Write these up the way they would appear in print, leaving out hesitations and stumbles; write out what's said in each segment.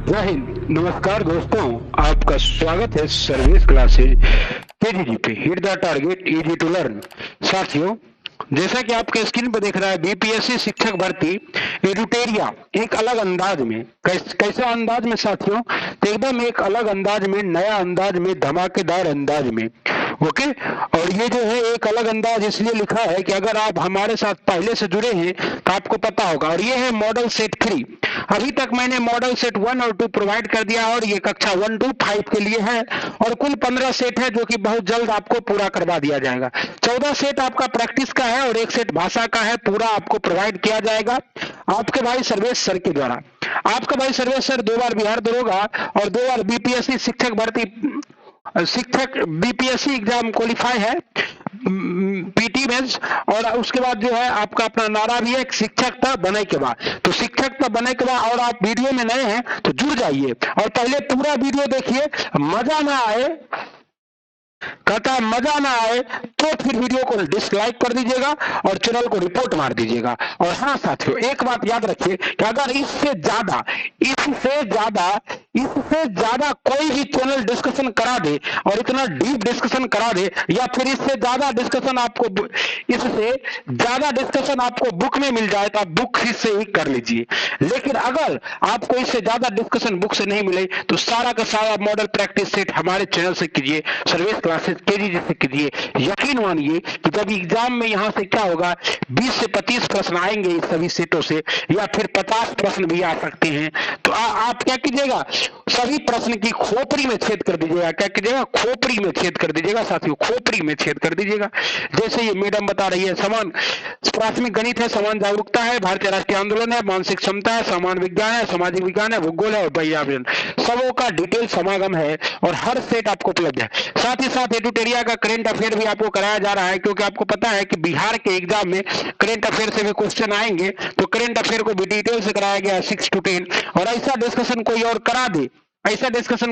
जय हिंद। नमस्कार दोस्तों, आपका स्वागत है सर्विस क्लासेज केजीजी पे। Hit the target, easy to learn. साथियों, जैसा कि आपके स्क्रीन पर दिख रहा है, बीपीएससी शिक्षक भर्ती एडुटेरिया एक अलग अंदाज में, कैसा अंदाज में साथियों? तो एकदम एक अलग अंदाज में, नया अंदाज में, धमाकेदार अंदाज में। ओके। और ये जो है एक अलग अंदाज इसलिए लिखा है कि अगर आप हमारे साथ पहले से जुड़े हैं तो आपको पता होगा। और ये है मॉडल सेट 3। अभी तक मैंने मॉडल सेट 1 और 2 प्रोवाइड कर दिया और ये कक्षा 1 2 5 के लिए है। और कुल 15 सेट है जो कि बहुत जल्द आपको पूरा करवा दिया जाएगा। 14 सेट आपका प्रैक्टिस का है और एक सेट भाषा का है। पूरा आपको प्रोवाइड किया जाएगा आपके भाई सर्वेश सर के द्वारा। आपका भाई सर्वेश सर 2 बार बिहार दरोगा और 2 बार बीपीएससी शिक्षक भर्ती बीपीएससी एग्जाम क्वालिफाई है पीटी में। और उसके बाद जो है आपका अपना नारा भी है, शिक्षकता बने के बाद। तो शिक्षकता बने के बाद, और आप वीडियो में नए हैं तो जुड़ जाइए और पहले पूरा वीडियो देखिए। मजा ना आए, कहता है मजा ना आए तो फिर वीडियो को डिसलाइक कर दीजिएगा और चैनल को रिपोर्ट मार दीजिएगा। और हाँ साथियों, एक बात याद रखिए कि अगर इससे ज्यादा कोई भी चैनल डिस्कशन करा दे और इतना डीप डिस्कशन करा दे, या फिर इससे ज्यादा डिस्कशन आपको बुक में मिल जाए तो आप बुक से ही कर लीजिए। लेकिन अगर आपको इससे ज्यादा डिस्कशन बुक से नहीं मिले तो सारा का सारा मॉडल प्रैक्टिस सेट हमारे चैनल से कीजिए, सर्विस क्लासेस केजीजी से कीजिए। यकीन मानिए कि जब एग्जाम में यहां से क्या होगा, 20 से 25 प्रश्न आएंगे इस सभी सेटों से, या फिर 50 प्रश्न भी आ सकते हैं। तो आप क्या कीजिएगा, सभी प्रश्न की खोपड़ी में छेद कर दीजिएगा। क्या कीजिएगा, खोपड़ी में छेद कर दीजिएगा साथियों, खोपड़ी में छेद कर दीजिएगा। जैसे ये मैडम बता रही है, समान प्राथमिक गणित है, समान जागरूकता है, भारतीय राष्ट्रीय आंदोलन है, मानसिक क्षमता है, सामान्य विज्ञान है, सामाजिक विज्ञान है, भूगोल है और पर्यावरण, सबों का डिटेल समागम है और हर सेट आपको उपलब्ध है। साथ ही साथ एडुटेरिया का करंट अफेयर भी आपको कराया जा रहा है, क्योंकि आपको पता है कि बिहार के एग्जाम में करंट अफेयर से भी क्वेश्चन आएंगे। तो करंट अफेयर को भी डिटेल से कराया गया 6 to 10। और ऐसा डिस्कशन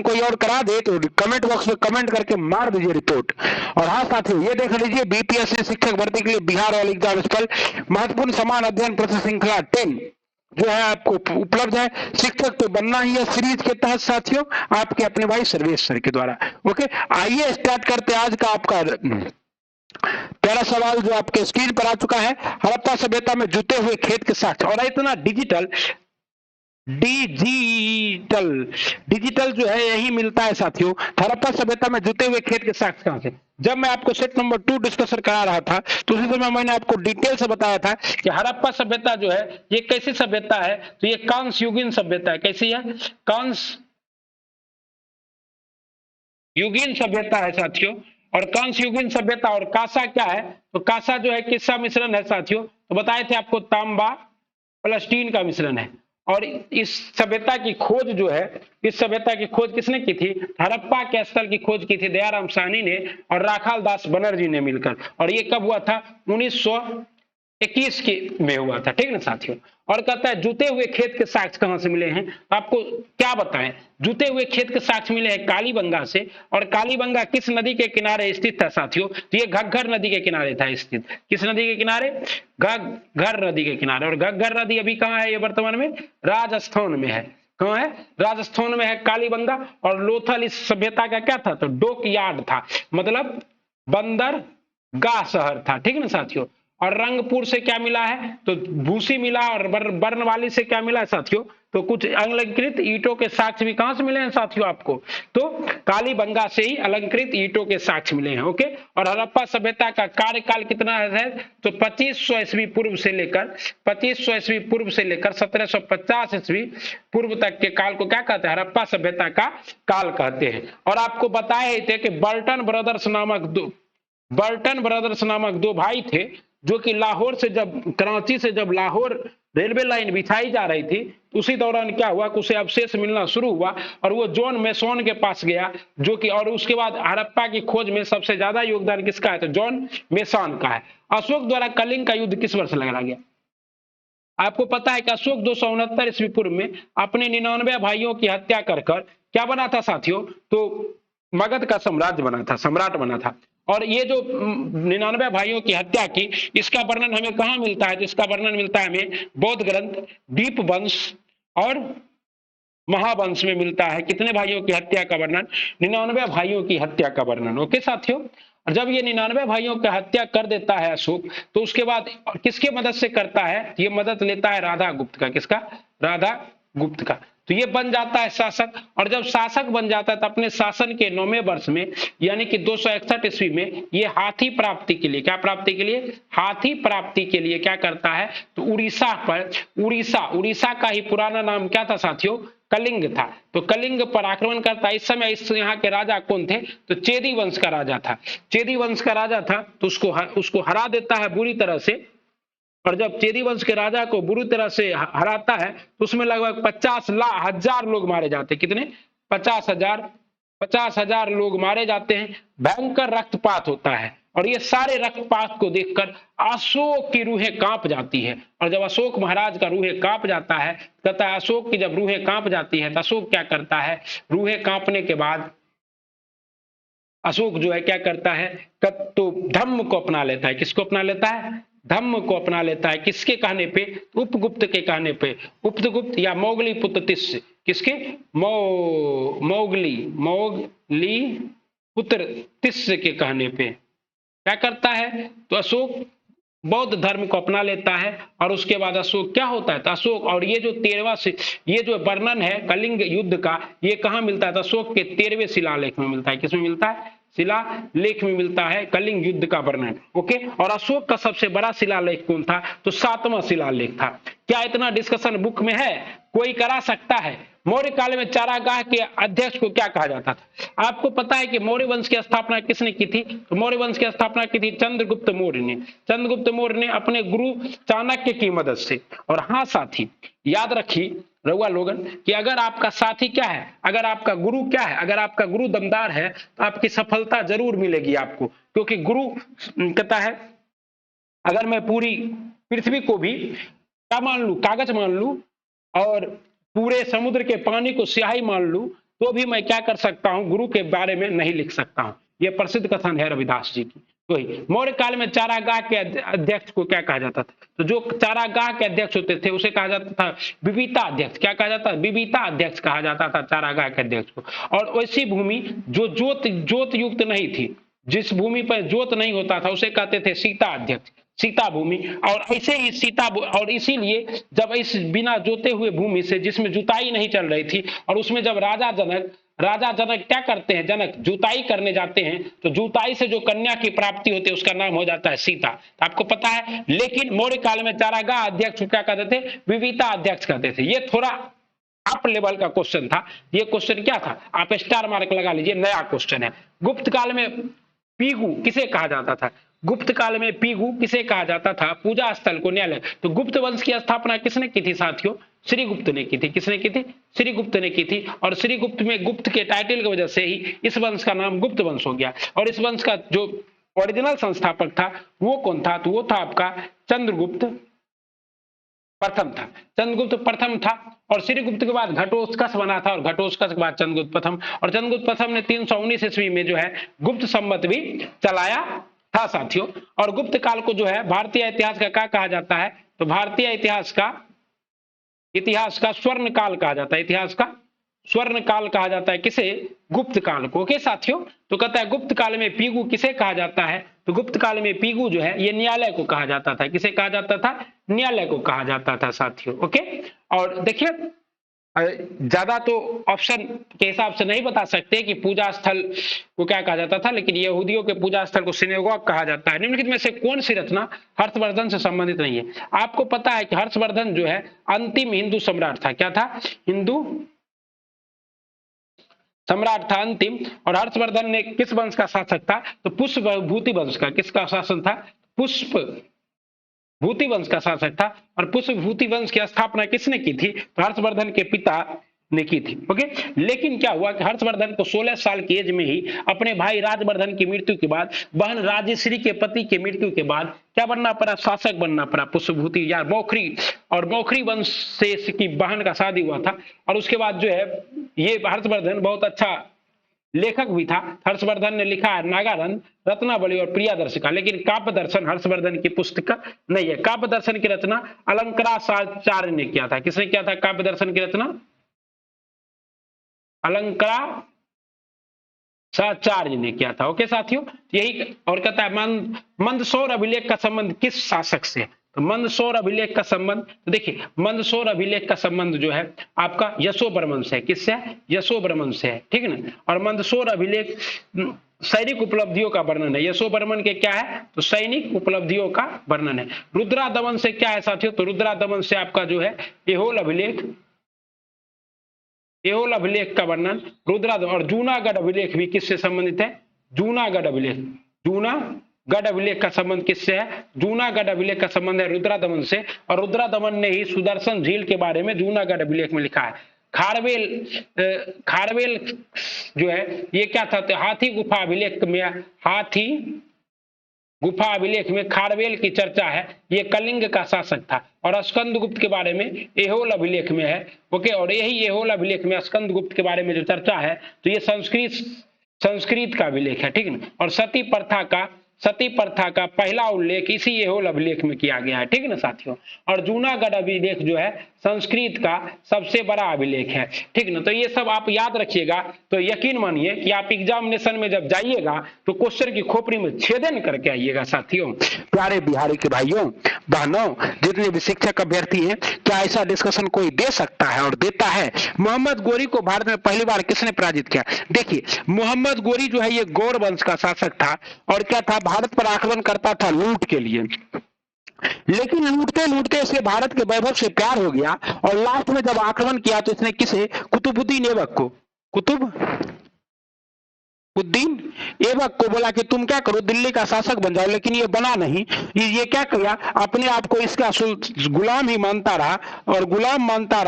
कोई और करा दे तो कमेंट बॉक्स में कमेंट करके मार दीजिए रिपोर्ट। और हाँ साथियों, ये देख लीजिए बीपीएससी शिक्षक भर्ती के लिए बिहार ऑल एग्जाम स्पेशल महत्वपूर्ण समान अध्ययन प्रश्न श्रृंखला 10 जो है आपको उपलब्ध है। शिक्षक तो बनना ही है सीरीज के तहत साथियों, आपके अपने भाई सर्वेश सर के द्वारा। ओके, आइए स्टार्ट करते आज का आपका पहला सवाल जो आपके स्क्रीन पर आ चुका है। हड़प्पा सभ्यता में जुटे हुए खेत के साक्ष्य। और इतना डिजिटल जो है यही मिलता है साथियों। हड़प्पा सभ्यता में जुटे हुए खेत के साक्ष्य कहां से? जब मैं आपको सेट नंबर 2 डिस्कशन करा रहा था तो उसी समय मैंने आपको डिटेल से बताया था कि हड़प्पा सभ्यता जो है ये कैसी सभ्यता है। तो ये कांस्य युगीन सभ्यता है। कैसी है? कांस्य युगीन सभ्यता है साथियों। और कांस्य युगीन सभ्यता और कांसा क्या है? तो कांसा जो है किसका मिश्रण है साथियों? तो बताए थे आपको, तांबा प्लस टीन का मिश्रण है। और इस सभ्यता की खोज जो है, इस सभ्यता की खोज किसने की थी? हड़प्पा के स्थल की खोज की थी दयाराम साहनी ने और राखाल दास बनर्जी ने मिलकर। और ये कब हुआ था? 1921 के में हुआ था। ठीक ना साथियों? और कहता है जुते हुए खेत के साक्ष्य कहां से मिले हैं? तो आपको क्या बताएं, जुते हुए खेत के साक्ष्य मिले हैं कालीबंगा से। और कालीबंगा किस नदी के किनारे स्थित था साथियों? तो ये घग्गर नदी के किनारे था स्थित। किस नदी के किनारे? घग्गर नदी के किनारे। और घग्गर नदी अभी कहां है? ये वर्तमान में राजस्थान में है। कहां है? राजस्थान में है कालीबंगा। और लोथल इस सभ्यता का क्या था? तो डॉक यार्ड था, मतलब बंदरगाह शहर था। ठीक ना साथियों? और रंगपुर से क्या मिला है? तो भूसी मिला। और बर्नवाली से क्या मिला है साथियों? तो कुछ अलंकृत ईंटों के साक्ष्य भी कहां से मिले हैं साथियों आपको? तो कालीबंगा से ही अलंकृत ईंटों के साक्ष्य मिले हैं। ओके। और हड़प्पा सभ्यता का कार्यकाल कितना है? तो 2500 ईस्वी पूर्व से लेकर 1750 ईस्वी पूर्व तक के काल को क्या कहते हैं? हड़प्पा सभ्यता का काल कहते हैं। और आपको बताए थे कि बर्टन ब्रदर्स नामक दो भाई थे जो कि लाहौर से जब कराची से जब लाहौर रेलवे लाइन बिछाई जा रही थी, उसी दौरान क्या हुआ कि उसे अवशेष मिलना शुरू हुआ और वो जॉन मेसोन के पास गया, जो कि और उसके बाद हड़प्पा की खोज में सबसे ज्यादा योगदान किसका है? तो जॉन मेसोन का है। अशोक द्वारा कलिंग का युद्ध किस वर्ष लड़ा गया? आपको पता है कि अशोक 269 ईस्वी पूर्व में अपने 99 भाइयों की हत्या कर क्या बना था साथियों? तो मगध का साम्राज्य बना था, सम्राट बना था। और ये जो 99 भाइयों की हत्या की, इसका वर्णन हमें कहां मिलता है? तो इसका वर्णन मिलता है हमें बौद्ध ग्रंथ दीपवंश और महावंश में मिलता है। कितने भाइयों की हत्या का वर्णन? 99 भाइयों की हत्या का वर्णन। ओके साथियों, और जब ये 99 भाइयों की हत्या कर देता है अशोक, तो उसके बाद किसके मदद से करता है? ये मदद लेता है राधा गुप्त का। किसका? राधा गुप्त का। तो ये बन जाता है शासक, और जब शासक बन जाता है तो अपने शासन के 9वें वर्ष में यानी कि 261 ईस्वी में ये हाथी प्राप्ति के लिए, क्या प्राप्ति के लिए? हाथी प्राप्ति के लिए क्या करता है? तो उड़ीसा पर, उड़ीसा का ही पुराना नाम क्या था साथियों? कलिंग था। तो कलिंग पर आक्रमण करता है। इस समय इस यहाँ के राजा कौन थे? तो चेदी वंश का राजा था। चेदी वंश का राजा था, तो उसको हरा देता है बुरी तरह से। और जब चेदी वंश के राजा को बुरी तरह से हराता है तो उसमें लगभग 50,000 लोग मारे जाते हैं। कितने? 50,000 लोग मारे जाते हैं। भयंकर रक्तपात होता है, और ये सारे रक्तपात को देखकर अशोक की रूहें कांप जाती है। और जब अशोक महाराज का रूहें कांप जाता है, कहता है अशोक की जब रूहें कांप जाती है तो अशोक क्या करता है? रूहें कांपने के बाद अशोक जो है क्या करता है? तो धम्म को अपना लेता है। किसको अपना लेता है? धम्म को अपना लेता है। किसके कहने पे? उपगुप्त के कहने पे। उपगुप्त या मोगली पुत्र तिस्य, किसके? मोगली पुत्र तिस्य के कहने पे क्या करता है? तो अशोक बौद्ध धर्म को अपना लेता है। और उसके बाद अशोक क्या होता है? तो अशोक, और ये जो 13वां ये जो वर्णन है कलिंग युद्ध का, ये कहाँ मिलता है? तो अशोक के 13वें शिलालेख में मिलता है। किसमें मिलता है? शिलालेख में मिलता है कलिंग युद्ध का वर्णन। ओके, और अशोक का सबसे बड़ा शिलालेख कौन था? तो 7वां शिलालेख था। क्या इतना डिस्कशन बुक में है? कोई करा सकता है? मौर्य काल में चारागाह के अध्यक्ष को क्या कहा जाता था? आपको पता है कि मौर्य वंश की स्थापना किसने की थी? तो मौर्य वंश की स्थापना की थी चंद्रगुप्त मौर्य ने। चंद्रगुप्त मौर्य ने अपने गुरु चाणक्य की मदद से। और हाँ साथी, याद रखिए रउआ लोगन कि अगर आपका साथी क्या है, अगर आपका गुरु क्या है, अगर आपका गुरु दमदार है तो आपकी सफलता जरूर मिलेगी आपको। क्योंकि गुरु कहता है अगर मैं पूरी पृथ्वी को भी क्या मान लू? कागज मान लू, और पूरे समुद्र के पानी को स्याही मान लू, तो भी मैं क्या कर सकता हूं? गुरु के बारे में नहीं लिख सकता हूं। यह प्रसिद्ध कथन है रविदास जी की। तो मौर्य काल में चारागाह के अध्यक्ष को क्या कहा जाता था? तो जो चारागाह के अध्यक्ष होते थे उसे कहा जाता था विविता अध्यक्ष। क्या कहा जाता? विविता अध्यक्ष कहा जाता था चारागाह के अध्यक्ष को। और वैसी भूमि जो जोत युक्त नहीं थी, जिस भूमि पर जोत नहीं होता था, उसे कहते थे सीता अध्यक्ष, सीता भूमि। और ऐसे ही और इसीलिए जब इस बिना जोते हुए भूमि से, जिसमें जुताई नहीं चल रही थी, और उसमें जब राजा जनक क्या करते हैं? जनक जुताई करने जाते हैं, तो जुताई से जो कन्या की प्राप्ति होती है उसका नाम हो जाता है सीता। तो आपको पता है। लेकिन मौर्य काल में चारागाह अध्यक्ष क्या कहते थे? विविता अध्यक्ष कहते थे। ये थोड़ा अप लेवल का क्वेश्चन था। ये क्वेश्चन क्या था? आप स्टार मार्क लगा लीजिए, नया क्वेश्चन है। गुप्त काल में पीगू किसे कहा जाता था? गुप्त काल में पीगू किसे कहा जाता था? पूजा स्थल को, न्यायालय। तो गुप्त वंश की स्थापना किसने की थी साथियों? श्रीगुप्त ने की थी। किसने की थी? श्रीगुप्त ने की थी। और श्रीगुप्त में गुप्त के टाइटल की वजह से ही इस वंश का नाम गुप्त वंश हो गया। और इस वंश का जो ओरिजिनल संस्थापक था वो कौन था? तो वो था आपका चंद्रगुप्त प्रथम था। चंद्रगुप्त प्रथम था। और श्रीगुप्त के बाद घटोत्कच बना था, और घटोत्कच के बाद चंद्रगुप्त प्रथम। और चंद्रगुप्त प्रथम ने 319 ईस्वी में जो है गुप्त संवत भी चलाया था साथियों। और गुप्त काल को जो है भारतीय इतिहास का क्या कहा जाता है? तो भारतीय इतिहास का स्वर्ण काल कहा जाता है। इतिहास का स्वर्ण काल कहा जाता है किसे? गुप्त काल को। ओके साथियों, तो कहता है गुप्त काल में पीगू किसे कहा जाता है? तो गुप्त काल में पीगू जो है ये न्यायालय को कहा जाता था। किसे कहा जाता था? न्यायालय को कहा जाता था साथियों। ओके, और देखिए ज्यादा तो ऑप्शन के हिसाब से नहीं बता सकते कि पूजा स्थल को क्या कहा जाता था, लेकिन यहूदियों के पूजा स्थल को सिनेगोग कहा जाता है। निम्नलिखित में से कौन सी रचना हर्षवर्धन से संबंधित नहीं है? आपको पता है कि हर्षवर्धन जो है अंतिम हिंदू सम्राट था। क्या था? हिंदू सम्राट था अंतिम। और हर्षवर्धन ने किस वंश का शासक था? तो पुष्पभूति वंश का। किसका शासन था? पुष्पभूति वंश का शासक था। और पुष्पभूति वंश की स्थापना किसने की थी? तो हर्षवर्धन के पिता ने की थी। ओके, लेकिन क्या हुआ कि हर्षवर्धन को 16 साल की एज में ही अपने भाई राजवर्धन की मृत्यु के बाद, बहन राजश्री के पति के मृत्यु के बाद क्या बनना पड़ा? शासक बनना पड़ा पुष्पभूति या मौखरी। और मौखरी वंश से इसकी बहन का शादी हुआ था। और उसके बाद जो है ये हर्षवर्धन बहुत अच्छा लेखक भी था। हर्षवर्धन ने लिखा है नागारन, रत्नावली और प्रियादर्शिका। लेकिन काव्य दर्शन हर्षवर्धन की पुस्तक नहीं है। काव्य दर्शन की रचना अलंकाराचार्य ने किया था। किसने किया था काव्य दर्शन की रचना? अलंकाराचार्य ने किया था। ओके साथियों, यही और कहता है मंदसौर अभिलेख का संबंध किस शासक से है? तो मंदसौर अभिलेख का संबंध, तो देखिए मंदसौर अभिलेख का संबंध जो है आपका यशोवर्मन से है। किससे है? यशोवर्मन से है, ठीक है ना। और मंदसौर अभिलेख सैनिक उपलब्धियों का वर्णन है। यशोवर्मन के क्या है? तो सैनिक उपलब्धियों का वर्णन है। रुद्रादमन से क्या है साथियों? तो रुद्रादमन से आपका जो है एहोल अभिलेख का वर्णन रुद्रादमन। और जूनागढ़ अभिलेख भी किससे संबंधित है? जूनागढ़ अभिलेख का संबंध किससे है? जूनागढ़ अभिलेख का संबंध है रुद्रादमन से। और रुद्रादमन ने ही सुदर्शन झील के बारे में जूनागढ़ अभिलेख में लिखा है। खारवेल जो है ये क्या था? तो हाथी गुफा अभिलेख में खारवेल की चर्चा है। ये कलिंग का शासक था। और स्कंदगुप्त के बारे में एहोल अभिलेख में है। ओके, और यही एहोल अभिलेख में स्कंदगुप्त के बारे में जो चर्चा है तो ये संस्कृत का अभिलेख है, ठीक है ना। और सती प्रथा का पहला उल्लेख इसी एहोल अभिलेख में किया गया है, ठीक है ना साथियों। और जूनागढ़ अभिलेख जो है संस्कृत का सबसे बड़ा अभिलेख है, ठीक ना। तो ये सब आप याद रखिएगा। तो यकीन मानिए कि आप एग्जामिनेशन में जब जाइएगा तो क्वेश्चन की खोपड़ी में छेदन करके आइएगा साथियों। प्यारे बिहारी के भाइयों बहनों, जितने भी शिक्षक अभ्यर्थी हैं, क्या ऐसा डिस्कशन कोई दे सकता है और देता है? मोहम्मद गोरी को भारत में पहली बार किसने पराजित किया? देखिए मोहम्मद गोरी जो है ये गौर वंश का शासक था और क्या था? भारत पर आक्रमण करता था लूट के लिए, लेकिन लूटते लूटते इसे भारत के वैभव से प्यार हो गया और लास्ट में जब आक्रमण किया तो इसने किसे? कुतुबुद्दीन ऐबक को बोला कि तुम क्या करो, दिल्ली का शासक बन जाओ। लेकिन ये बना नहीं। ये क्या किया? अपने आप को इसका गुलाम ही मानता रहा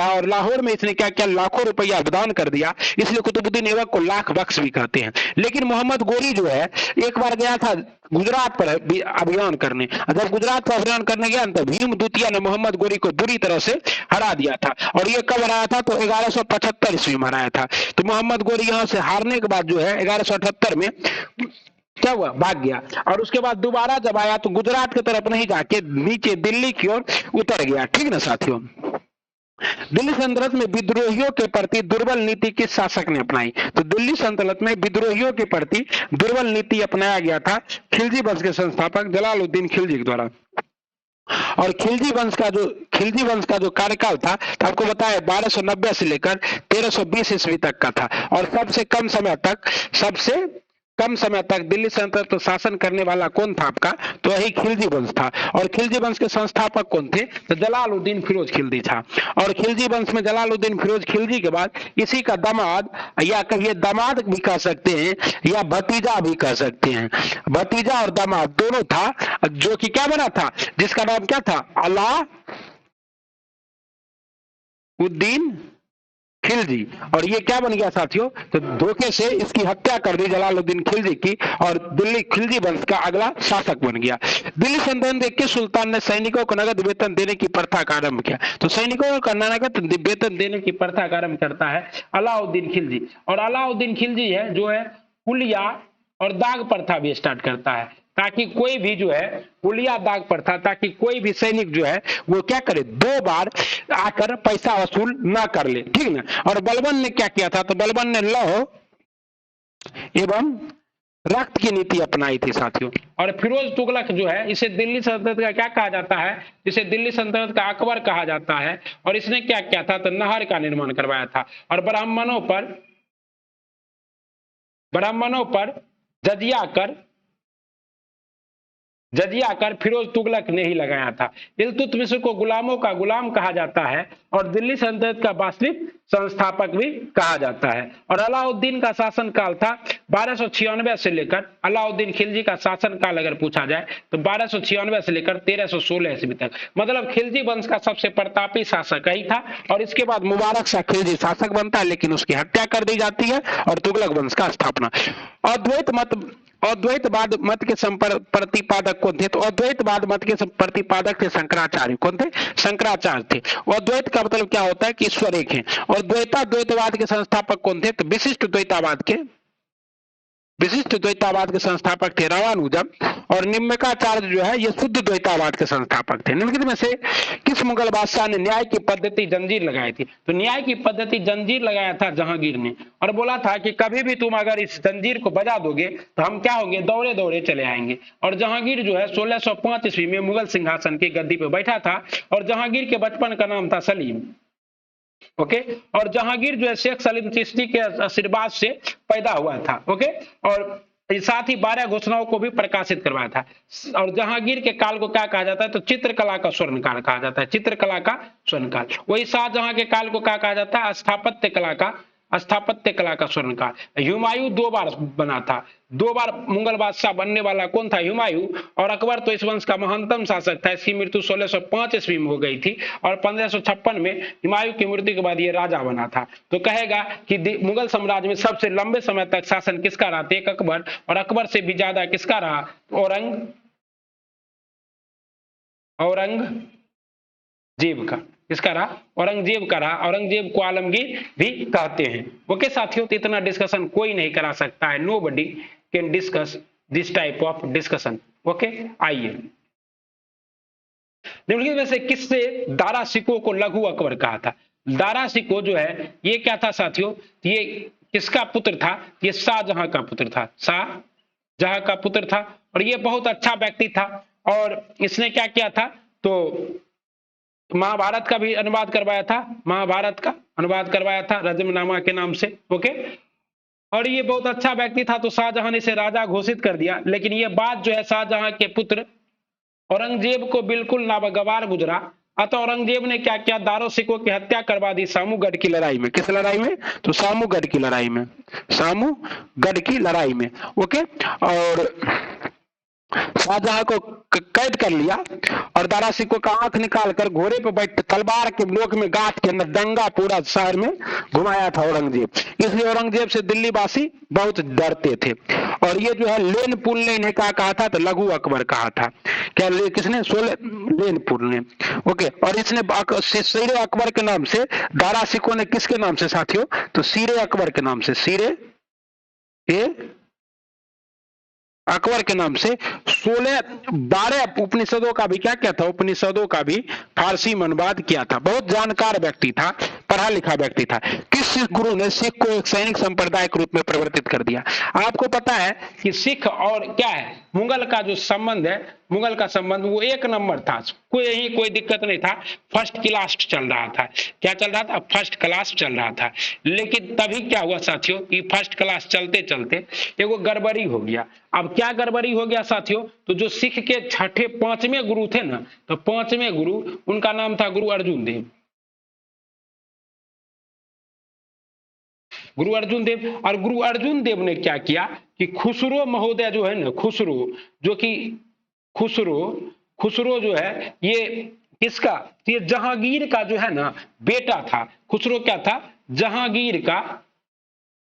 और लाहौर में इसने क्या किया? लाखों रुपया दान कर दिया। इसलिए कुतुबुद्दीन ऐबक को लाख बख्श भी कहते हैं। लेकिन मोहम्मद गोरी जो है एक बार गया था गुजरात पर अभियान करने। जब गुजरात पर अभियान करने गया तो भीम द्वितीय ने मोहम्मद गोरी को बुरी तरह से हरा दिया था। और ये कब हराया था? तो 1175 ईस्वी में हराया था। तो मोहम्मद गोरी यहाँ से हारने के बाद जो है 1178 में क्या हुआ? भाग गया। और उसके बाद दोबारा जब आया तो गुजरात की तरफ नहीं जाके नीचे दिल्ली की ओर उतर गया, ठीक ना साथियों। दिल्ली सल्तनत में विद्रोहियों के प्रति दुर्बल नीति किस शासक ने अपनाई? तो दिल्ली सल्तनत में विद्रोहियों के प्रति दुर्बल नीति अपनाया गया था खिलजी वंश के संस्थापक जलालुद्दीन खिलजी के द्वारा। और खिलजी वंश का जो कार्यकाल था तो आपको बताया 1290 से लेकर 1320 ईस्वी तक का था। और सबसे कम समय तक दिल्ली सल्तनत पर शासन करने वाला कौन था आपका? तो यही खिलजी वंश था। और खिलजी वंश के संस्थापक कौन थे? तो जलालुद्दीन फिरोज खिलजी था। और खिलजी वंश में जलालुद्दीन फिरोज खिलजी के बाद इसी का दामाद, या कहिए दामाद भी कह सकते हैं या भतीजा भी कह सकते हैं, भतीजा और दामाद दोनों था, जो कि क्या बना था? जिसका नाम क्या था? अलाउद्दीन खिलजी। और ये क्या बन गया साथियों? तो धोखे से इसकी हत्या कर दी जलालुद्दीन खिलजी की और दिल्ली खिलजी वंश का अगला शासक बन गया। दिल्ली सल्तनत के किस सुल्तान ने सैनिकों को नगद वेतन देने की प्रथा का आरंभ किया? तो सैनिकों को नगद वेतन देने की प्रथा का आरंभ करता है अलाउद्दीन खिलजी। और अलाउद्दीन खिलजी है जो है हुलिया और दाग प्रथा भी स्टार्ट करता है, ताकि कोई भी जो है हुलिया दाग प्रथा, ताकि कोई भी सैनिक जो है वो क्या करे? 2 बार आकर पैसा वसूल ना कर ले, ठीक ना। और बलबन ने क्या किया था? तो बलबन ने लौह एवं रक्त की नीति अपनाई थी साथियों। और फिरोज तुगलक जो है इसे दिल्ली सल्तनत का क्या कहा जाता है? इसे दिल्ली सल्तनत का अकबर कहा जाता है। और इसने क्या किया था? तो नहर का निर्माण करवाया था। और ब्राह्मणों पर जजिया कर फिरोज तुगलक ने ही लगाया था। इल्तुतमिश को गुलामों का गुलाम कहा जाता है और दिल्ली सल्तनत का वास्तविक संस्थापक भी कहा जाता है। और अलाउद्दीन का शासन काल था 1296 से लेकर, अलाउद्दीन खिलजी का शासन काल अगर पूछा जाए तो 1296 से लेकर 1316 ईस्वी तक। मतलब खिलजी वंश का सबसे प्रतापी शासक ही था। और इसके बाद मुबारक शाह खिलजी शासक बनता है, लेकिन उसकी हत्या कर दी जाती है और तुगलक वंश का स्थापना। अद्वैतवाद मत के प्रतिपादक कौन थे? तो अद्वैतवाद मत के प्रतिपादक थे शंकराचार्य। कौन थे? शंकराचार्य थे। अद्वैत का मतलब क्या होता है? कि ईश्वर एक है। और द्वैतवाद के संस्थापक कौन थे? तो विशिष्ट द्वैतवाद के विशिष्ट द्वैतावाद के संस्थापक थे रामानुजम, और निम्नकाचार्य जो है ये शुद्ध द्वैतावाद के संस्थापक थे। निम्नलिखित में से किस मुगल बादशाह ने न्याय की पद्धति जंजीर लगाई थी? तो न्याय की पद्धति जंजीर लगाया था जहांगीर ने, और बोला था कि कभी भी तुम अगर इस जंजीर को बजा दोगे तो हम क्या होंगे, दौड़े दौड़े चले आएंगे। और जहांगीर जो है 1605 ईस्वी में मुगल सिंहासन की गद्दी पर बैठा था, और जहांगीर के बचपन का नाम था सलीम। ओके, और जहांगीर जो है शेख सलीम चिश्ती के आशीर्वाद से पैदा हुआ था। ओके, और साथ ही 12 घोषणाओं को भी प्रकाशित करवाया था। और जहांगीर के काल को क्या कहा जाता है? तो चित्रकला का स्वर्णकाल कहा जाता है, चित्रकला का स्वर्णकाल। वही शाहजहां के काल को क्या कहा जाता है? स्थापत्य कला का स्वर्णकाल। हुमायूं 2 बार बना था, 2 बार मुगल बादशाह बनने वाला कौन था? हुमायूं। और अकबर तो इस वंश का महानतम शासक था, इसकी मृत्यु 1605 ईस्वी में हो गई थी, और 1556 में हुमायूं की मृत्यु के बाद ये राजा बना था। तो कहेगा कि मुगल साम्राज्य में सबसे लंबे समय तक शासन किसका रहा? एक अकबर, और अकबर से भी ज्यादा किसका रहा? औरंगजेब का। किसका रहा? औरंगजेब का रहा। औरंगजेब को आलमगीर भी कहते हैं। ओके साथियों, तो इतना डिस्कशन कोई नहीं करा सकता है, nobody can discuss this type of discussion. Okay, आइए निम्नलिखित में से किससे दारा शिकोह को लघु अकबर कहा था? दारा शिकोह जो है ये क्या था साथियों? ये किसका पुत्र था? ये शाहजहां का पुत्र था, शाहजहां का पुत्र था, और ये बहुत अच्छा व्यक्ति था। और इसने क्या किया था? तो महाभारत का भी अनुवाद करवाया था, महाभारत का अनुवाद करवाया था रजमनामा के नाम से। ओके, और ये बहुत अच्छा व्यक्ति था, तो शाहजहां ने इसे राजा घोषित कर दिया। लेकिन ये बात जो है शाहजहां के पुत्र औरंगजेब को बिल्कुल नागवार गुजरा। अतः औरंगजेब ने क्या किया? दारा शिकोह की हत्या करवा दी सामूगढ़ की लड़ाई में। किस लड़ाई में? तो सामूगढ़ की लड़ाई में, सामूगढ़ की लड़ाई में। ओके, और शाहजहां को कैद कर लिया, और दारा शिकोह का आंख निकाल कर घोड़े पर बैठ तलवार के नोक में गांठ के अंदर दंगा पूरा शहर में घुमाया था औरंगजेब। इसलिए औरंगजेब से दिल्ली वासी बहुत डरते थे। और ये जो है लेनपुर ने इन्हें क्या कहा था? तो लघु अकबर कहा था। क्या किसने? लेनपुर ने। ओके, और इसने सीरे अकबर के नाम से, दारा शिकोह ने किसके नाम से साथियों? तो सीरे अकबर के नाम से, सीरे अकबर के नाम से 12 उपनिषदों का भी क्या किया था? उपनिषदों का भी फारसी में अनुवाद किया था। बहुत जानकार व्यक्ति था, पढ़ा लिखा व्यक्ति था। किस सिख गुरु ने सिख को एक सैनिक संप्रदाय के रूप में परिवर्तित कर दिया? आपको पता है कि सिख और क्या है मुगल का जो संबंध है, मुगल का संबंध वो 1 नंबर था, कोई दिक्कत नहीं था, फर्स्ट क्लास चल रहा था। क्या चल रहा था? फर्स्ट क्लास चल रहा था। लेकिन तभी क्या हुआ साथियों कि फर्स्ट क्लास चलते चलते एगो गड़बड़ी हो गया। अब क्या गड़बड़ी हो गया साथियों? तो जो सिख के 5वें गुरु थे ना, तो 5वें गुरु, उनका नाम था गुरु अर्जुन देव। गुरु अर्जुन देव। और गुरु अर्जुन देव ने क्या किया कि खुसरो महोदय जो है ना, खुसरो जो है ये किसका? ये जहांगीर का जो है ना बेटा था। खुसरो क्या था?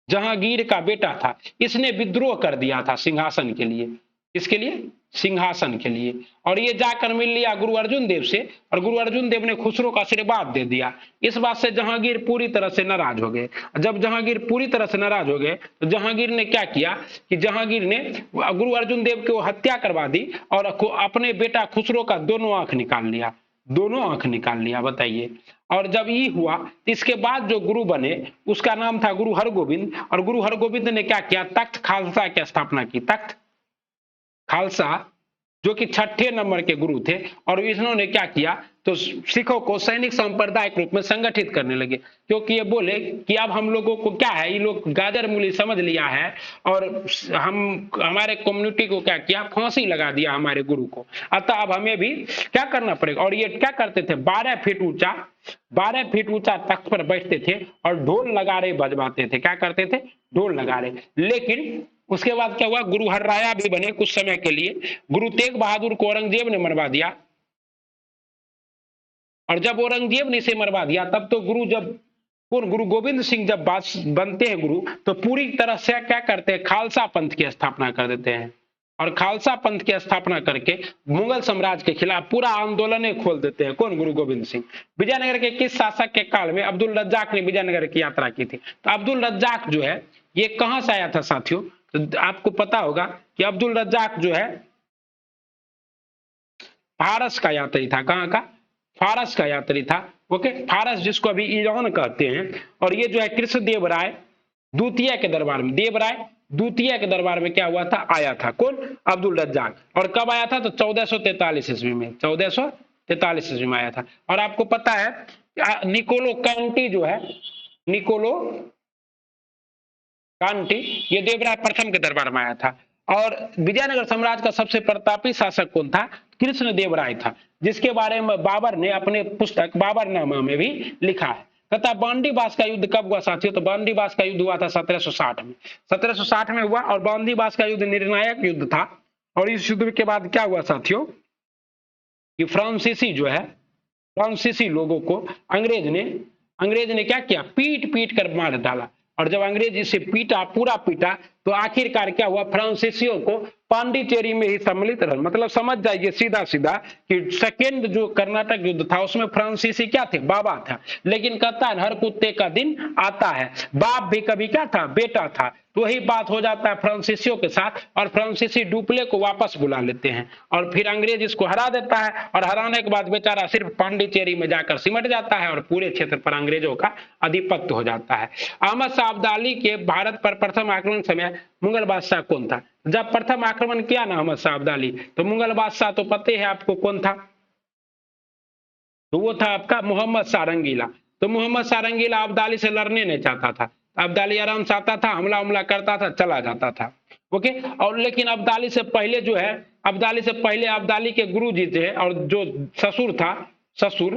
जहांगीर का बेटा था। इसने विद्रोह कर दिया था सिंहासन के लिए। इसके लिए? सिंहासन के लिए। और ये जाकर मिल लिया गुरु अर्जुन देव से, और गुरु अर्जुन देव ने खुसरो का आशीर्वाद दे दिया। इस बात से जहांगीर पूरी तरह से नाराज हो गए। जब जहांगीर पूरी तरह से नाराज हो गए तो जहांगीर ने क्या किया कि जहांगीर ने गुरु अर्जुन देव की हत्या करवा दी, और अपने बेटा खुसरो का दोनों आंख निकाल लिया। बताइए। और जब ये हुआ तो इसके बाद जो गुरु बने उसका नाम था गुरु हरगोविंद। और गुरु हरगोविंद ने क्या किया? तख्त खालसा की स्थापना की। तख्त खालसा जो कि 6ठे नंबर के गुरु थे, और इन्होंने क्या किया? तो सिखों को सैनिक संप्रदाय के रूप में संगठित करने लगे, क्योंकि ये बोले कि अब हम लोगों को क्या है, ये लोग गाजर मूली समझ लिया है, और हमारे कम्युनिटी को क्या किया? फांसी लगा दिया हमारे गुरु को। अतः अब हमें भी क्या करना पड़ेगा। और ये क्या करते थे? 12 फीट ऊंचा तख्त पर बैठते थे और ढोल नगाड़े बजवाते थे। क्या करते थे? ढोल नगाड़े। लेकिन उसके बाद क्या हुआ? गुरु हरराया भी बने कुछ समय के लिए। गुरु तेग बहादुर को औरंगजेब ने मरवा दिया, और जब औरंगजेब ने इसे मरवा दिया तब तो गुरु गोविंद सिंह जब बनते हैं गुरु, तो पूरी तरह से क्या करते हैं? खालसा पंथ की स्थापना कर देते हैं। और खालसा पंथ की स्थापना करके मुगल साम्राज्य के खिलाफ पूरा आंदोलन खोल देते हैं। कौन? गुरु गोविंद सिंह। विजयनगर के किस शासक के काल में अब्दुल रज्जाक ने विजयनगर की यात्रा की थी? तो अब्दुल रज्जाक जो है ये कहां से आया था साथियों? तो आपको पता होगा कि अब्दुल रज्जाक जो है फारस का यात्री था। कहाँ का? फारस का यात्री था। ओके, फारस जिसको अभी ईरान कहते हैं। और ये जो है कृष्णदेव राय द्वितीय के दरबार में, देवराय द्वितीय के दरबार में क्या हुआ था? आया था। कौन? अब्दुल रज्जाक। और कब आया था? तो 1443 ईस्वी में, 1443 ईस्वी में आया था। और आपको पता है निकोलो कांटी जो है, निकोलो कांटी, ये देवराय प्रथम के दरबार में आया था। और विजयनगर साम्राज्य का सबसे प्रतापी शासक कौन था? कृष्णदेव राय था, जिसके बारे में बाबर ने अपने पुस्तक बाबरनामा में भी लिखा है। कहता बांदीबास का युद्ध कब हुआ साथियों? तो बांदीबास का युद्ध हुआ था 1760 में। 1760 में हुआ। और बांदीबास का युद्ध निर्णायक युद्ध था। और इस युद्ध के बाद क्या हुआ साथियों कि फ्रांसीसी जो है, फ्रांसीसी लोगों को अंग्रेज ने क्या किया? पीट पीट कर मार डाला। और जब अंग्रेज इसे पीटा, पूरा पीटा, तो आखिरकार क्या हुआ? फ्रांसीसियों को पांडिचेरी में ही सम्मिलित रह, मतलब समझ जाइए सीधा सीधा कि सेकेंड जो कर्नाटक युद्ध था उसमें फ्रांसीसी क्या थे? बाबा था। लेकिन कहता है हर कुत्ते का दिन आता है, बाप भी कभी क्या था? बेटा था। तो वही बात हो जाता है फ्रांसीसियों के साथ। और फ्रांसीसी डुप्ले को वापस बुला लेते हैं। और फिर अंग्रेज इसको हरा देता है। और हराने के बाद बेचारा सिर्फ पांडिचेरी में जाकर सिमट जाता है और पूरे क्षेत्र पर अंग्रेजों का आधिपत्य हो जाता है। अहमद शाह अब्दाली के भारत पर प्रथम आक्रमण समय मुगल बादशाह कौन था? जब प्रथम आक्रमण किया ना अहमद शाह अब्दाली, तो मुगल बादशाह तो पता है आपको कौन था? तो वो था आपका मोहम्मद शाह रंगीला। तो मोहम्मद शाह रंगीला अब्दाली से लड़ने नहीं चाहता था। अब्दाली आराम से आता था, हमला करता था, चला जाता था। ओके। और लेकिन अब्दाली से पहले जो है, अब्दाली के गुरु जी थे, और जो ससुर था, ससुर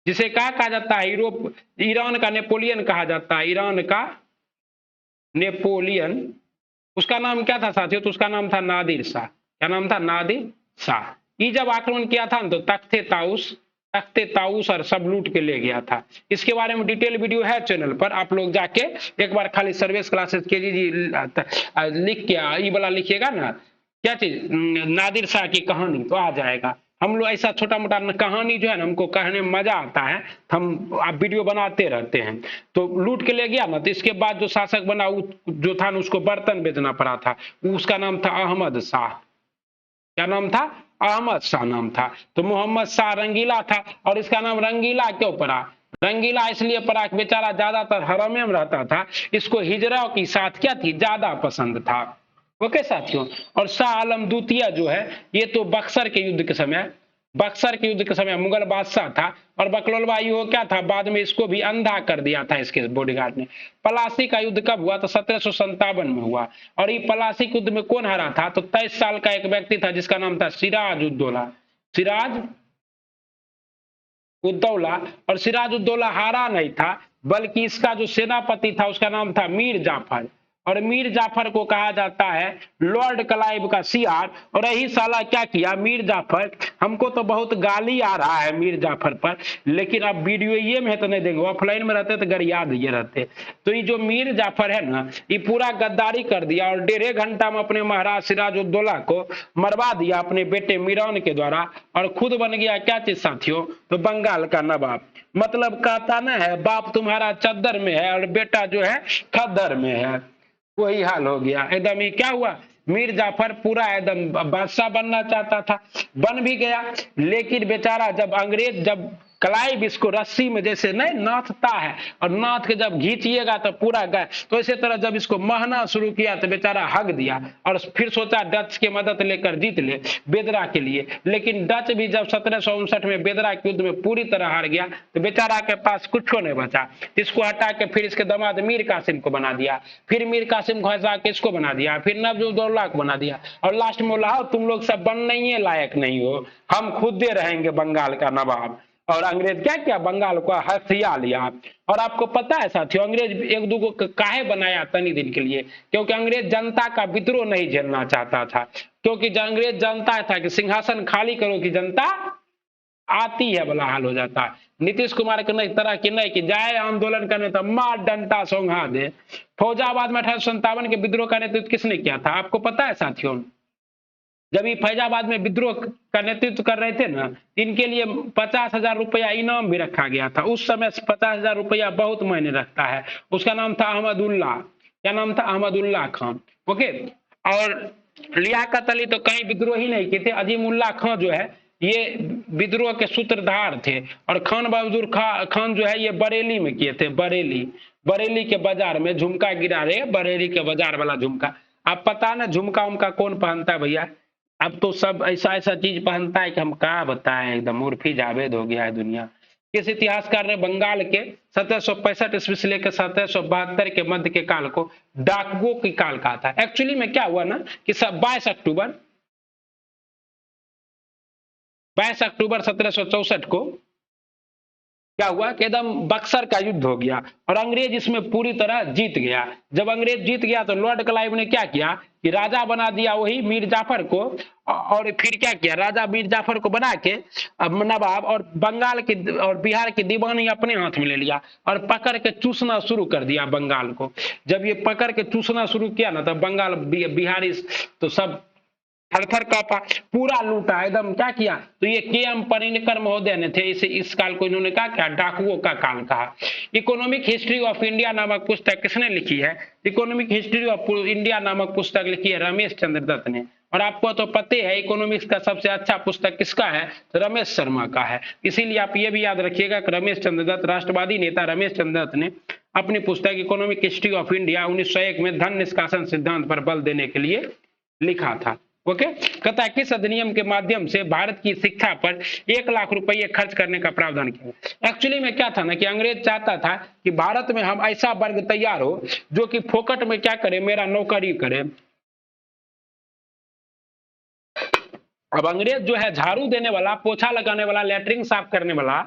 जिसे कहा जाता है ईरान का नेपोलियन कहा जाता है, ईरान का नेपोलियन, उसका नाम क्या था साथियों? तो उसका नाम था नादिर शाह। क्या नाम था? नादिर शाह। ये जब आक्रमण किया था तो तख्ते ताउस और सब लूट के ले गया था। इसके बारे में डिटेल वीडियो है चैनल पर, आप लोग जाके एक बार खाली सर्विस क्लासेस के जी लिख के ये वाला लिखिएगा ना, क्या चीज, नादिर शाह की कहानी, तो आ जाएगा। हम लोग ऐसा छोटा मोटा कहानी जो है ना, हमको कहने में मजा आता है, हम आप वीडियो बनाते रहते हैं। तो लूट के ले गया ना, तो इसके बाद जो शासक बना जो था ना, उसको बर्तन बेचना पड़ा था। उसका नाम था अहमद शाह। क्या नाम था? अहमद शाह नाम था। तो मोहम्मद शाह रंगीला था। और इसका नाम रंगीला क्यों पड़ा? रंगीला इसलिए पड़ा कि बेचारा ज्यादातर हरम में रहता था, इसको हिजरा की साथ क्या थी? ज्यादा पसंद था। ओके साथियों। और शाह आलम द्वितीय जो है, ये तो बक्सर के युद्ध के समय मुगल बादशाह था। और बकलौलवा ये क्या था? बाद में इसको भी अंधा कर दिया था इसके बॉडीगार्ड ने। पलासी का युद्ध कब हुआ? तो 1757 में हुआ। और ये पलासी के युद्ध में कौन हारा था? तो 23 साल का एक व्यक्ति था जिसका नाम था सिराज उद्दौला। और सिराज उद्दौला हारा नहीं था, बल्कि इसका जो सेनापति था उसका नाम था मीर जाफर। और मीर जाफर को कहा जाता है लॉर्ड क्लाइव का सियार। और यही साला क्या किया मीर जाफर, हमको तो बहुत गाली आ रहा है मीर जाफर पर, लेकिन अब वीडियो ये में तो नहीं देंगे, ऑफलाइन में रहते तो गरियाद ये रहते। तो ये जो मीर जाफर है ना, ये पूरा गद्दारी कर दिया और 1.5 घंटा में अपने महाराज सिराजुद्दौला को मरवा दिया अपने बेटे मीरान के द्वारा। और खुद बन गया क्या चीज साथियों? तो बंगाल का नवाब। मतलब कहता ना है बाप तुम्हारा चद्दर में है और बेटा जो है खद्दर में है, वही हाल हो गया एकदम। ये क्या हुआ? मीर जाफर पूरा एकदम बादशाह बनना चाहता था, बन भी गया। लेकिन बेचारा जब क्लाइव इसको रस्सी में जैसे नहीं नाथता है, और नाथ के जब घींचिएगा तो पूरा गए, तो इसी तरह जब इसको महना शुरू किया तो बेचारा हग दिया। और फिर सोचा डच की मदद लेकर जीत ले बेदरा के लिए। लेकिन डच भी जब 1759 में बेदरा के युद्ध में पूरी तरह हार गया, तो बेचारा के पास कुछ नहीं बचा। इसको हटा के फिर इसके दामाद मीर कासिम को बना दिया, फिर मीर कासिम को हटा के इसको बना दिया, फिर नवाबुद्दौला को बना दिया। और लास्ट में बोला तुम लोग सब बनने ही लायक नहीं हो, हम खुद दे रहेंगे बंगाल का नवाब। और अंग्रेज क्या किया? बंगाल को हथिया लिया। और आपको पता है साथियों, अंग्रेज एक दूगो काहे बनाया तनी दिन के लिए? क्योंकि अंग्रेज जनता का विद्रोह नहीं झेलना चाहता था। क्योंकि अंग्रेज जानता था कि सिंहासन खाली करो कि जनता आती है, भला हाल हो जाता है। नीतीश कुमार के नहीं तरह की नहीं कि जाए आंदोलन करने तो मार डंटा सोंघा दे। फौजाबाद में 1857 के विद्रोह का नेतृत्व किसने किया था? आपको पता है साथियों? जब ये फैजाबाद में विद्रोह का नेतृत्व कर रहे थे ना, इनके लिए 50,000 रुपया इनाम भी रखा गया था। उस समय 50,000 रुपया बहुत मायने रखता है। उसका नाम था अहमदुल्ला। क्या नाम था, अहमदुल्ला खान। ओके, और लियाकत अली तो कहीं विद्रोह ही नहीं किए थे। अजीमुल्ला खान जो है ये विद्रोह के सूत्रधार थे, और खान बहादुर खान जो है ये बरेली में किए थे। बरेली के बाजार में झुमका गिरा रहे, बरेली के बाजार वाला झुमका। अब पता ना झुमका उमका कौन पहनता है भैया, अब तो सब ऐसा ऐसा चीज पहनता है कि हम क्या बताएं, एकदम उर्फी जावेद हो गया है दुनिया। किस इतिहासकार ने बंगाल के 1765 ईस्वी से लेकर 1772 के मध्य के काल को डाकुओं की काल कहा था। एक्चुअली में क्या हुआ ना कि 22 अक्टूबर 1764 को क्या हुआ कि एकदम बक्सर का युद्ध हो गया, और अंग्रेज इसमें पूरी तरह जीत गया। जब अंग्रेज जीत गया तो लॉर्ड क्लाइव ने क्या किया कि राजा बना दिया वही मीर जाफर को, और फिर क्या किया, राजा मीर जाफर को बना के नवाब, और बंगाल की और बिहार की दीवानी अपने हाथ में ले लिया, और पकड़ के चूसना शुरू कर दिया बंगाल को। जब ये पकड़ के चूसना शुरू किया ना, तब बंगाल बिहारी तो सब थर कांपा, पूरा लूटा एकदम। क्या किया, तो ये के.एम. पनिकर महोदय ने थे, इस काल को इन्होंने कहा क्या, डाकुओं का काल कहा। इकोनॉमिक हिस्ट्री ऑफ इंडिया नामक पुस्तक किसने लिखी है, इकोनॉमिक हिस्ट्री ऑफ इंडिया नामक पुस्तक लिखी है रमेश चंद्र दत्त ने। और आपको तो पता है इकोनॉमिक्स का सबसे अच्छा पुस्तक किसका है, तो रमेश शर्मा का है। इसीलिए आप ये भी याद रखिएगा कि रमेश चंद्र दत्त, राष्ट्रवादी नेता रमेश चंद्र दत्त ने अपनी पुस्तक इकोनॉमिक हिस्ट्री ऑफ इंडिया 1901 में धन निष्कासन सिद्धांत पर बल देने के लिए लिखा था। ओके, कहता है किस अधिनियम के माध्यम से भारत की शिक्षा पर 1 लाख रुपए खर्च करने का प्रावधान किया। एक्चुअली में क्या था ना कि अंग्रेज चाहता था कि भारत में हम ऐसा वर्ग तैयार हो जो कि फोकट में क्या करे, मेरा नौकरी करे। अब अंग्रेज जो है झाड़ू देने वाला, पोछा लगाने वाला, लेटरिन साफ करने वाला,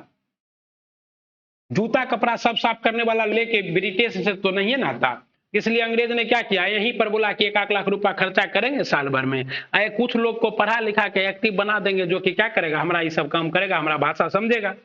जूता कपड़ा सब साफ करने वाला लेके ब्रिटिश से तो नहीं है ना आता। इसलिए अंग्रेज ने क्या किया, यहीं पर बोला कि 1 लाख रुपया खर्चा करेंगे साल भर में, कुछ लोग को पढ़ा लिखा के एक्टिव बना देंगे, जो कि क्या करेगा, हमारा ये सब काम करेगा, हमारा भाषा समझेगा।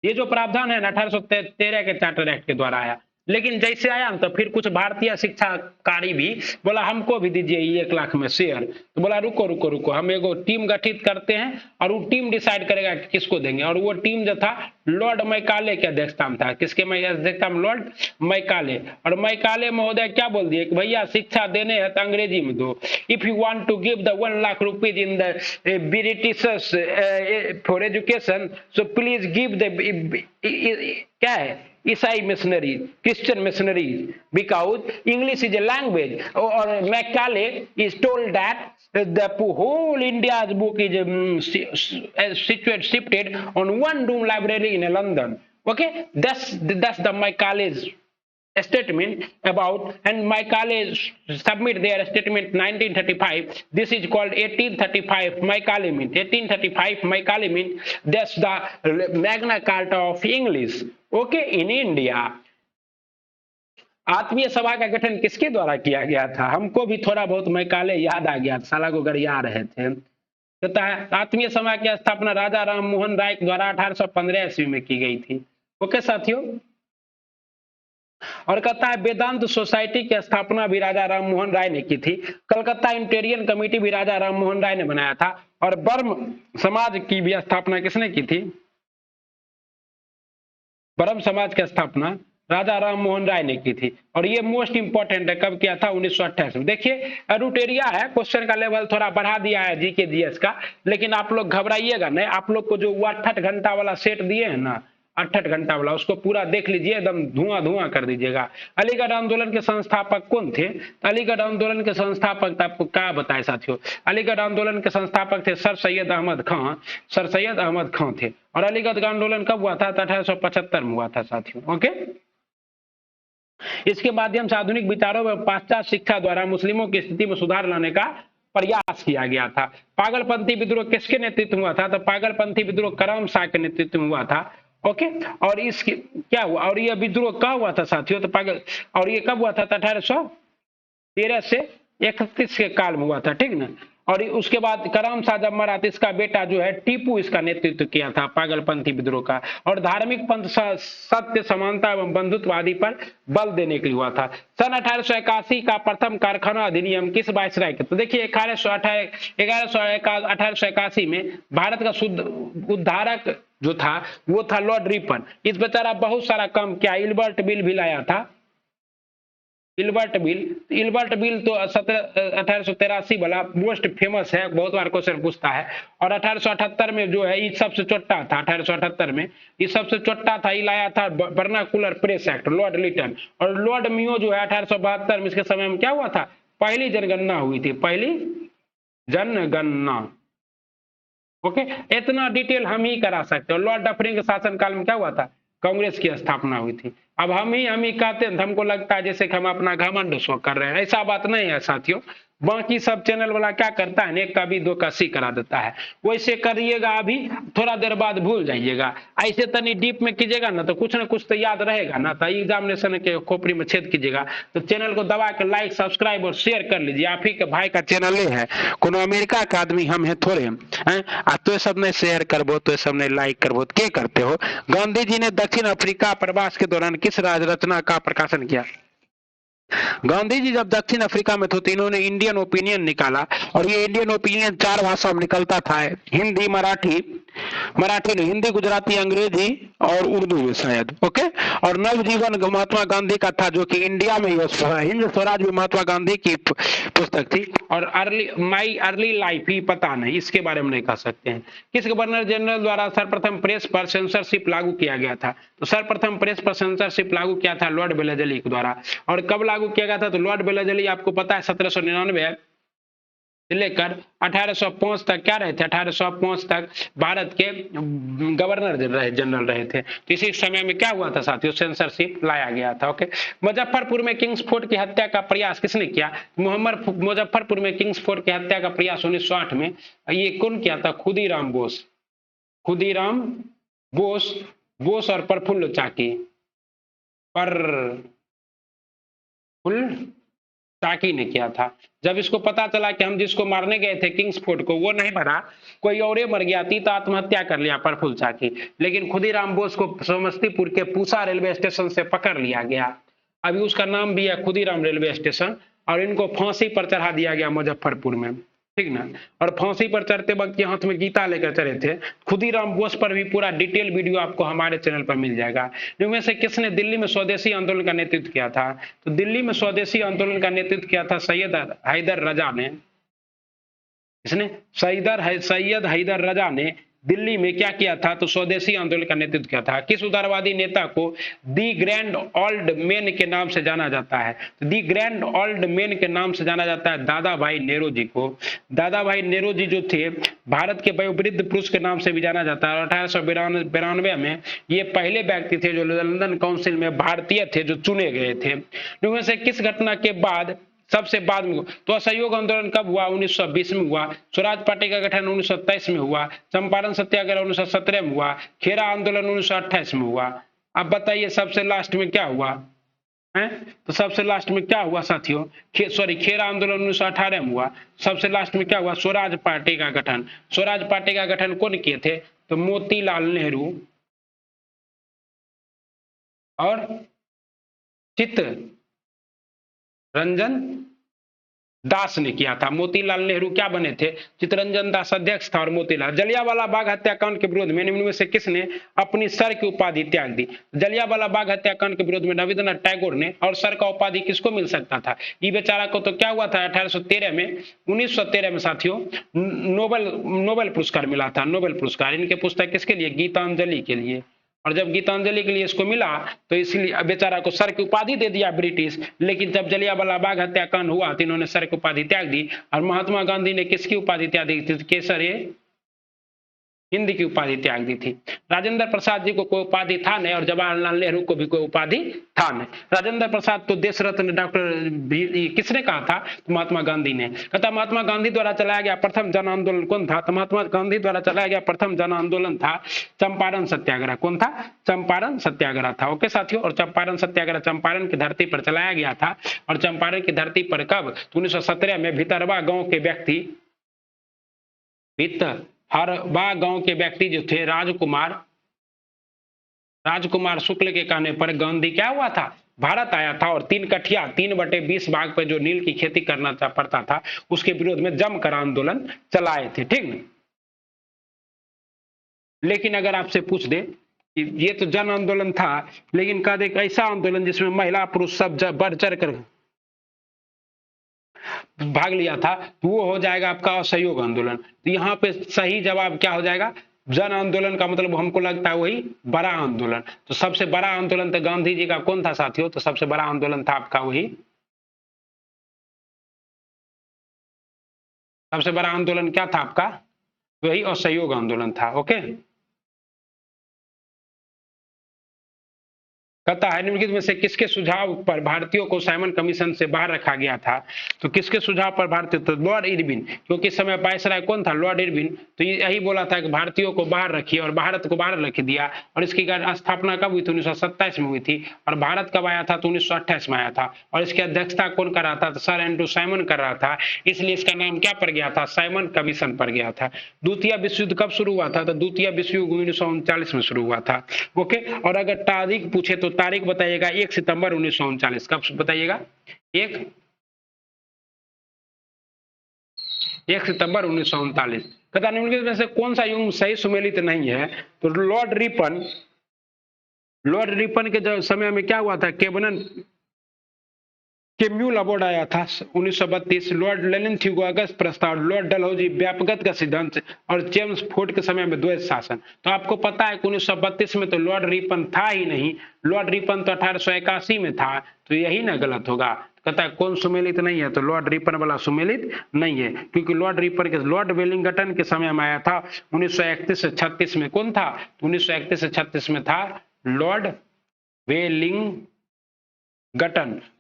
ये जो प्रावधान है ना 1813 के चार्टर एक्ट के द्वारा आया। लेकिन जैसे आया ना तो फिर कुछ भारतीय शिक्षाकारी भी बोला हमको भी दीजिए 1 लाख में शेयर। तो बोला रुको रुको रुको, हम एगो टीम गठित करते हैं और वो टीम डिसाइड करेगा कि किसको देंगे। और वो टीम जो था लॉर्ड मैकाले के अध्यक्षता में था। किसके अध्यक्षता में, लॉर्ड मैकाले। और मैकाले महोदय क्या बोल दिए कि भैया शिक्षा देने है तो अंग्रेजी में दो। If you want to give the 1 lakh rupees in the British for education so please give the क्या है ईसाई missionary, Christian missionary, because English is a language. और Macaulay is told that the whole India's book is shifted on one room library in London. Okay, that's the Macaulay's statement about, and Macaulay submit their statement 1935. This is called 1835 Macaulay Mint. 1835 Macaulay Mint, that's the Magna Carta of English. Okay, in India. आत्मीय सभा का गठन किसके द्वारा किया गया था, हमको भी थोड़ा बहुत मैकाले याद आ गया, साला को गरिया रहे थे। कहता है आत्मीय सभा की स्थापना राजा राम मोहन राय द्वारा 1815 ईस्वी में की गई थी। ओके साथियों, और कहता है वेदांत सोसाइटी की स्थापना भी राजा राम मोहन राय ने की थी। कलकत्ता इंटेरियन कमेटी भी राजा राम मोहन राय ने बनाया था। और ब्रह्म समाज की भी स्थापना किसने की थी, ब्रह्म समाज की स्थापना राजा राम मोहन राय ने की थी। और ये मोस्ट इंपॉर्टेंट है, कब किया था, 1928 में। देखिए एडुटेरिया है, क्वेश्चन का लेवल थोड़ा बढ़ा दिया है जीके जीएस का, लेकिन आप लोग घबराइएगा नहीं। आप लोग को जो 68 घंटा वाला सेट दिए हैं ना, 68 घंटा वाला, उसको पूरा देख लीजिए, एकदम धुआं धुआं कर दीजिएगा। अलीगढ़ आंदोलन के संस्थापक कौन थे, अलीगढ़ आंदोलन के संस्थापक आपको क्या बताए साथियों, अलीगढ़ आंदोलन के संस्थापक थे सर सैयद अहमद खां, सर सैयद अहमद खां थे। और अलीगढ़ आंदोलन कब हुआ था, 1875 में हुआ था साथियों। ओके, इसके माध्यम से आधुनिक विचारों में पाश्चात्य शिक्षा द्वारा मुस्लिमों की स्थिति में सुधार लाने का प्रयास किया गया था। पागलपंथी विद्रोह किसके नेतृत्व में हुआ था, तो पागलपंथी विद्रोह करम शाह के नेतृत्व में हुआ था। ओके, और इसके क्या हुआ, और यह विद्रोह कब हुआ था साथियों, तो पागल, और ये कब हुआ था, 1813 से 31 के काल में हुआ था, ठीक ना। और उसके बाद करम शाह जब मरा तो इसका बेटा जो है टीपू इसका नेतृत्व किया था पागलपंथी विद्रोह का। और धार्मिक पंथ सत्य समानता एवं बंधुत्ववादी पर बल देने के लिए हुआ था। सन 1881 का प्रथम कारखाना अधिनियम किस वायसराय के, तो देखिए 1881 में भारत का शुद्ध उद्धारक जो था वो था लॉर्ड रिपन। इस बेचारा बहुत सारा काम किया, इल्बर्ट बिल भी लाया था, इल्बर्ट बिल तो 1883 वाला मोस्ट फेमस है, बहुत बार क्वेश्चन पूछता है। और 1878 में जो है ये सबसे छोटा था, 1878 में ये सबसे छोटा था, ये लाया था vernacular press act, lord Lytton. और लॉर्ड मियो जो है 1872 में, इसके समय में क्या हुआ था, पहली जनगणना हुई थी, पहली जनगणना। ओके, इतना डिटेल हम ही करा सकते हैं। लॉर्ड डफरिन के शासनकाल में क्या हुआ था, कांग्रेस की स्थापना हुई थी। अब हम ही कहते हैं, हमको लगता है जैसे कि हम अपना घमंड शो कर रहे हैं, ऐसा बात नहीं है साथियों। बाकी सब चैनल वाला क्या करता है, एक का भी दो का सी करा देता है। वैसे करिएगा, अभी थोड़ा देर बाद भूल जाइएगा। ऐसे तनी डीप में कीजिएगा ना तो कुछ ना कुछ तो याद रहेगा ना, तो एग्जामिनेशन के खोपड़ी में छेद कीजिएगा। तो चैनल को दबा के लाइक सब्सक्राइब और शेयर कर लीजिए। आप ही के भाई का चैनल है, कोनो अमेरिका का आदमी हम है थोड़े हैं। तो सब ने शेयर करबो, तो सब ने लाइक करबो, क्या करते हो। गांधी जी ने दक्षिण अफ्रीका प्रवास के दौरान किस राज रचना का प्रकाशन किया। गांधी जी जब दक्षिण अफ्रीका में थे तो इन्होंने इंडियन ओपिनियन निकाला, और ये इंडियन ओपिनियन 4 भाषाओं में निकलता था, हिंदी, मराठी नहीं, हिंदी, गुजराती, अंग्रेजी और उर्दू में शायद। ओके, और नवजीवन महात्मा गांधी का था, जो कि इंडिया में हिंद स्वराज भी महात्मा गांधी की पुस्तक थी। और माई अर्ली लाइफ ही पता नहीं, इसके बारे में नहीं कह सकते हैं। किस गवर्नर जनरल द्वारा सर्वप्रथम प्रेस पर सेंसरशिप लागू किया गया था, तो सर्वप्रथम प्रेस पर सेंसरशिप लागू किया था लॉर्ड वेलेस्ली के द्वारा। और कब लागू किया गया था, तो लॉर्ड वेलेस्ली आपको पता है 1799 से लेकर 1805 तक क्या रहे थे, 1805 तक भारत के गवर्नर जनरल रहे थे। तो इसी समय में क्या हुआ था साथियों, सेंसरशिप लाया गया था। ओके, मुजफ्फरपुर में किंग्सफोर्ड की हत्या का प्रयास किसने किया, मुजफ्फरपुर में किंग्सफोर्ड की हत्या का प्रयास 1908 में ये कौन किया था, खुदीराम बोस और प्रफुल्ल चाकी ने किया था। जब इसको पता चला कि हम जिसको मारने गए थे किंग्सफोर्ड को, वो नहीं मरा, कोई और मर गया थी, तो आत्महत्या कर लिया प्रफुल्ल चाकी। लेकिन खुदीराम बोस को समस्तीपुर के पूसा रेलवे स्टेशन से पकड़ लिया गया, अभी उसका नाम भी है खुदीराम रेलवे स्टेशन। और इनको फांसी पर चढ़ा दिया गया मुजफ्फरपुर में, ठीक ना। और फांसी पर चढ़ते वक्त हाथ में गीता लेकर चढ़े थे। खुदीराम बोस पर भी पूरा डिटेल वीडियो आपको हमारे चैनल पर मिल जाएगा। इनमें से किसने दिल्ली में स्वदेशी आंदोलन का नेतृत्व किया था, तो दिल्ली में स्वदेशी आंदोलन का नेतृत्व किया था सैयद हैदर रजा ने। इसने सैयद हैदर रजा ने दिल्ली में क्या किया था, तो स्वदेशी आंदोलन का नेतृत्व किया था। किस उदारवादी नेता को दी ग्रैंड ओल्ड मैन के नाम से जाना जाता है, तो दी ग्रैंड ओल्ड मैन के नाम से जाना जाता है दादा भाई नेहरू जी को। दादा भाई नेहरू जी जो थे, भारत के वयोवृद्ध पुरुष के नाम से भी जाना जाता है। 1892 में ये पहले व्यक्ति थे जो लंदन काउंसिल में भारतीय थे जो चुने गए थे। इनमें से किस घटना के बाद सबसे बाद में, तो असहयोग आंदोलन कब हुआ, 1920 में हुआ। स्वराज पार्टी का गठन 1927 में हुआ। चंपारण सत्याग्रह 1917 में हुआ। खेरा आंदोलन 1928 में हुआ। अब बताइए सबसे लास्ट में क्या हुआ है, तो सबसे लास्ट में क्या हुआ साथियों, खेरा आंदोलन 1918 में हुआ। सबसे लास्ट में क्या हुआ, स्वराज पार्टी का गठन। स्वराज पार्टी का गठन कौन किए थे, तो मोतीलाल नेहरू और चित्तरंजन दास ने किया था। मोतीलाल नेहरू क्या बने थे, चित्तरंजन दास अध्यक्ष था और मोतीलाल। जलियांवाला बाग हत्याकांड के विरोध में निम्न में से किसने अपनी सर की उपाधि त्याग दी। जलियांवाला बाग हत्याकांड के विरोध में रविंद्रनाथ टैगोर ने, और सर का उपाधि किसको मिल सकता था, ये बेचारा को तो क्या हुआ था 1813 में, 1913 में साथियों नोबेल पुरस्कार मिला था, नोबेल पुरस्कार। इनके पुस्तक किसके लिए, गीतांजलि के लिए। और जब गीतांजलि के लिए इसको मिला तो इसलिए बेचारा को सर की उपाधि दे दिया ब्रिटिश। लेकिन जब जलियांवाला बाग हत्याकांड हुआ तो इन्होंने सर की उपाधि त्याग दी। और महात्मा गांधी ने किसकी उपाधि त्याग दी थी, केसर हिंद की उपाधि त्याग दी थी। राजेंद्र प्रसाद जी को कोई उपाधि था नहीं, और जवाहरलाल नेहरू को भी कोई उपाधि था नहीं। राजेंद्र प्रसाद तो देश रत्न डॉक्टर किसने कहा था, तो महात्मा गांधी ने। कहता महात्मा गांधी द्वारा चलाया गया प्रथम जन आंदोलन कौन था, तो महात्मा गांधी द्वारा चलाया गया प्रथम जन आंदोलन था चंपारण सत्याग्रह। कौन था, चंपारण सत्याग्रह था। ओके साथियों, और चंपारण सत्याग्रह चंपारण की धरती पर चलाया गया था। और चंपारण की धरती पर कब, 1917 में भितरवा गांव के व्यक्ति, हरबा गांव के व्यक्ति जो थे राजकुमार शुक्ल के कहने पर गांधी क्या हुआ था, भारत आया था। और 3/20 भाग पर जो नील की खेती करना पड़ता था उसके विरोध में जमकर आंदोलन चलाए थे, ठीक न। लेकिन अगर आपसे पूछ दे ये तो जन आंदोलन था, लेकिन कह दे ऐसा आंदोलन जिसमें महिला पुरुष सब बढ़ चढ़ कर भाग लिया था, तो वो हो जाएगा आपका असहयोग आंदोलन। तो यहाँ पे सही जवाब क्या हो जाएगा, जन आंदोलन का मतलब हमको लगता है वही बड़ा आंदोलन। तो सबसे बड़ा आंदोलन तो गांधी जी का कौन था साथियों, तो सबसे बड़ा आंदोलन था आपका वही, सबसे बड़ा आंदोलन क्या था आपका, वही असहयोग आंदोलन था। ओके, कहता है निम्नलिखित में से किसके सुझाव पर भारतीयों को साइमन कमीशन से बाहर रखा गया था। तो किसके सुझाव पर भारतीय, तो लॉर्ड इरविन, क्योंकि इस समय वायसराय कौन था, लॉर्ड इरविन। तो यही बोला था कि भारतीयों को बाहर रखिए, और भारत को बाहर रख दिया। और इसकी स्थापना कब हुई थी, 1927 में हुई थी। और भारत कब आया था, तो 1928 में आया था। और इसकी अध्यक्षता कौन कर रहा था, तो सर एंड्रू साइमन कर रहा था। इसलिए इसका नाम क्या पड़ गया था, साइमन कमीशन पड़ गया था। द्वितीय विश्व युद्ध कब शुरू हुआ था, तो द्वितीय विश्व युद्ध 1939 में शुरू हुआ था। ओके, और अगर तारीख पूछे तो तारीख बताइएगा 1 सितंबर 1939। कब बताइएगा, 1 सितंबर 1939। कहता निम्नलिखित में से कौन सा युग्म सही सुमेलित नहीं है, तो लॉर्ड रिपन के समय में क्या हुआ था, केबनन के म्यूल अवार्ड आया था 1932। लॉर्ड लेनिथ्यू को अगस्त प्रस्ताव, लॉर्ड डलहौजी व्यापकता का सिद्धांत, और जेम्स फोर्ड के समय में द्वैध शासन। तो आपको पता है कि 1932 में तो लॉर्ड रिपन था ही नहीं, लॉर्ड रिपन तो 1881 में था। तो यही ना गलत होगा। कहता है कौन सुमेलित नहीं है, तो लॉर्ड रिपन वाला सुमेलित नहीं है, क्योंकि लॉर्ड रिपन के लॉर्ड वेलिंगटन के समय में आया था 1931 से 36 में। कौन था, 1931 से 36 में था लॉर्ड वेलिंगटन,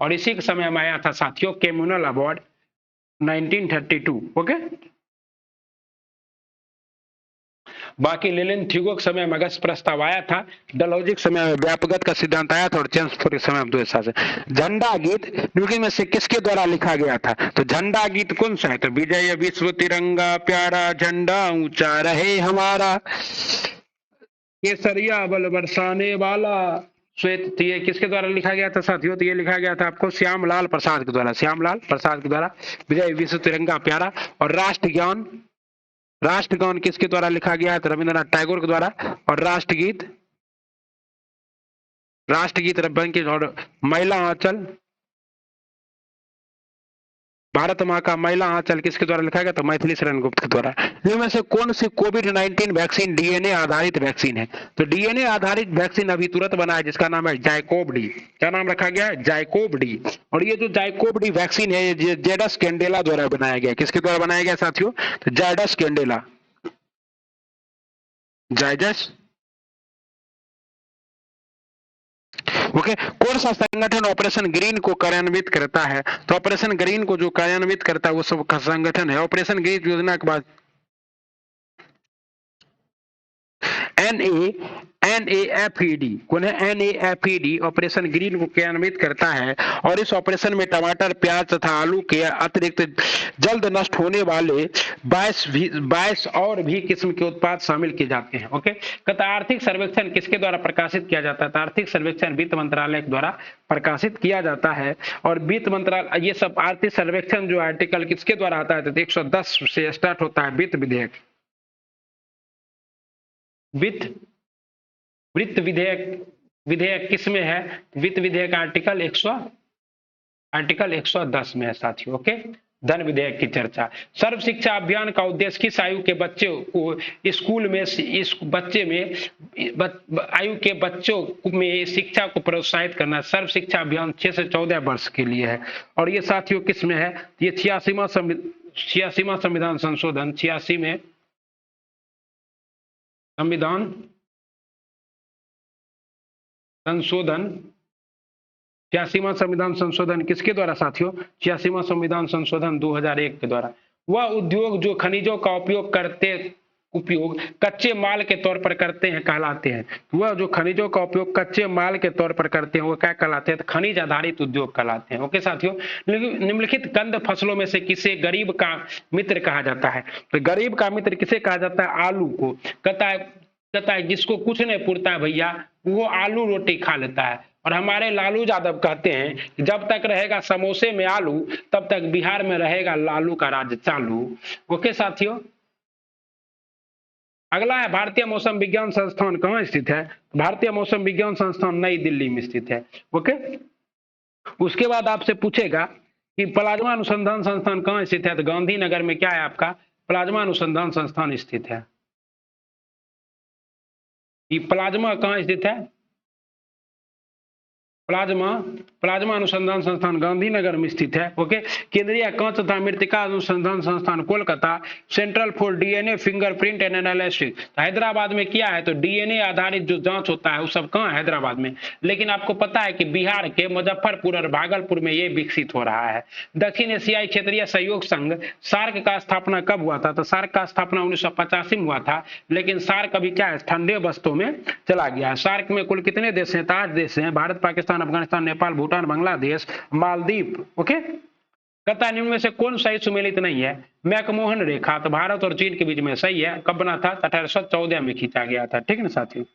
और इसी के समय में आया था साथियों कम्युनल अवार्ड 1932। ओके, बाकी लेनिन थ्यूगो के समय में अगस्त प्रस्ताव आया था, डलहौजी के समय में व्यापकता का सिद्धांत आया था, और जेम्स फोर्ड के समय में द्वैध शासन। झंडा गीत निम्नलिखित में से किसके द्वारा लिखा गया था, तो झंडा गीत कौन सा है, तो विजय विश्व तिरंगा प्यारा झंडा ऊंचा रहे हमारा, केसरिया बल बरसाने वाला श्वेत। ये किसके द्वारा लिखा गया था साथियों, तो ये लिखा गया था आपको श्यामलाल प्रसाद के द्वारा, श्यामलाल प्रसाद के द्वारा विजय विश्व तिरंगा प्यारा। और राष्ट्रगान किसके द्वारा लिखा गया है, तो रविंद्रनाथ टैगोर के द्वारा। और राष्ट्रगीत बंकिम, और महिला आंचल, भारत माँ का महिला आंचल किसके द्वारा लिखा गया, तो मैथिली शरण गुप्त के द्वारा। इनमें से कौन सी कोविड-19 वैक्सीन डीएनए आधारित वैक्सीन है, तो डीएनए आधारित वैक्सीन अभी तुरंत बना है, जिसका नाम है जाइकोव डी। क्या नाम रखा गया है, जाइकोव डी। और ये जो जाइकोव डी वैक्सीन है, ये जेडस कैंडेला द्वारा बनाया गया। किसके द्वारा बनाया गया साथियों, तो जायडस कैंडेला, जायडस। ओके, कौन सा संगठन ऑपरेशन ग्रीन को कार्यान्वित करता है, तो ऑपरेशन ग्रीन को जो कार्यान्वित करता है वो सब का संगठन है। ऑपरेशन ग्रीन योजना के बाद NAFED कौन है, NAFED ऑपरेशन ग्रीन को क्रियान्वित करता है। और इस ऑपरेशन में टमाटर, प्याज तथा आलू के अतिरिक्त जल्द नष्ट होने वाले 22 और भी किस्म के उत्पाद शामिल किए जाते हैं। ओके, कहता आर्थिक सर्वेक्षण किसके द्वारा प्रकाशित किया जाता है, तो आर्थिक सर्वेक्षण वित्त मंत्रालय द्वारा प्रकाशित किया जाता है। और वित्त मंत्रालय, ये सब आर्थिक सर्वेक्षण जो आर्टिकल किसके द्वारा आता है, तो 110 से स्टार्ट होता है वित्त विधेयक, वित्त विधेयक किसमें है, वित्त विधेयक आर्टिकल 110 में है साथियों। ओके, धन विधेयक की चर्चा। सर्व शिक्षा अभियान का उद्देश्य किस आयु के बच्चे को स्कूल में, इस बच्चे में आयु के बच्चों में शिक्षा को प्रोत्साहित करना। सर्व शिक्षा अभियान 6 से 14 वर्ष के लिए है। और ये साथियों किस में है, ये 86वां संविधान संशोधन, 86 में संविधान संशोधन, 86वां संविधान संशोधन किसके द्वारा साथियों, 86वां संविधान संशोधन 2001 के द्वारा। वह उद्योग जो खनिजों का उपयोग कच्चे माल के तौर पर करते हैं कहलाते हैं। वह जो खनिजों का उपयोग कच्चे माल के तौर पर करते हैं वो क्या कहलाते हैं, तो खनिज आधारित उद्योग कहलाते हैं। ओके साथियों, निम्नलिखित कंद फसलों में से किसे गरीब का मित्र कहा जाता है, तो गरीब का मित्र किसे कहा जाता है, आलू को। कहता है जिसको कुछ नहीं पुरता है भैया वो आलू रोटी खा लेता है। और हमारे लालू यादव कहते हैं कि जब तक रहेगा समोसे में आलू तब तक बिहार में रहेगा लालू का राज चालू। ओके साथियों, अगला है भारतीय मौसम विज्ञान संस्थान कहाँ स्थित है, भारतीय मौसम विज्ञान संस्थान नई दिल्ली में स्थित है। ओके, उसके बाद आपसे पूछेगा कि प्लाज्मा अनुसंधान संस्थान कहाँ स्थित है? तो गांधीनगर में क्या है आपका? प्लाज्मा अनुसंधान संस्थान स्थित है। कि प्लाज्मा कहाँ स्थित है? प्लाज्मा प्लाज्मा अनुसंधान संस्थान गांधीनगर में स्थित है। ओके। केंद्रीय कांच तथा मृतिका अनुसंधान संस्थान Kolkata, central for DNA fingerprint and analysis, Hyderabad में किया है। तो डीएनए आधारित जो जांच होता है वो सब कहाँ है? हैदराबाद में। लेकिन आपको पता है कि बिहार के मुजफ्फरपुर और भागलपुर में ये विकसित हो रहा है। दक्षिण एशियाई क्षेत्रीय सहयोग संघ सार्क का स्थापना कब हुआ था? तो सार्क का स्थापना 1985 में हुआ था, लेकिन सार्क अभी क्या है? ठंडे बस्तों में चला गया है। सार्क में कुल कितने देश हैं? 8 देश हैं, भारत, पाकिस्तान, अफगानिस्तान, नेपाल, भूटान, बांग्लादेश, मालदीव। ओके। कहता है निम्न में से कौन सही सुमेलित नहीं है? मैकमोहन रेखा तो भारत और चीन के बीच में सही है। कब बना था? 1814 में खींचा गया था। ठीक ना साथियों।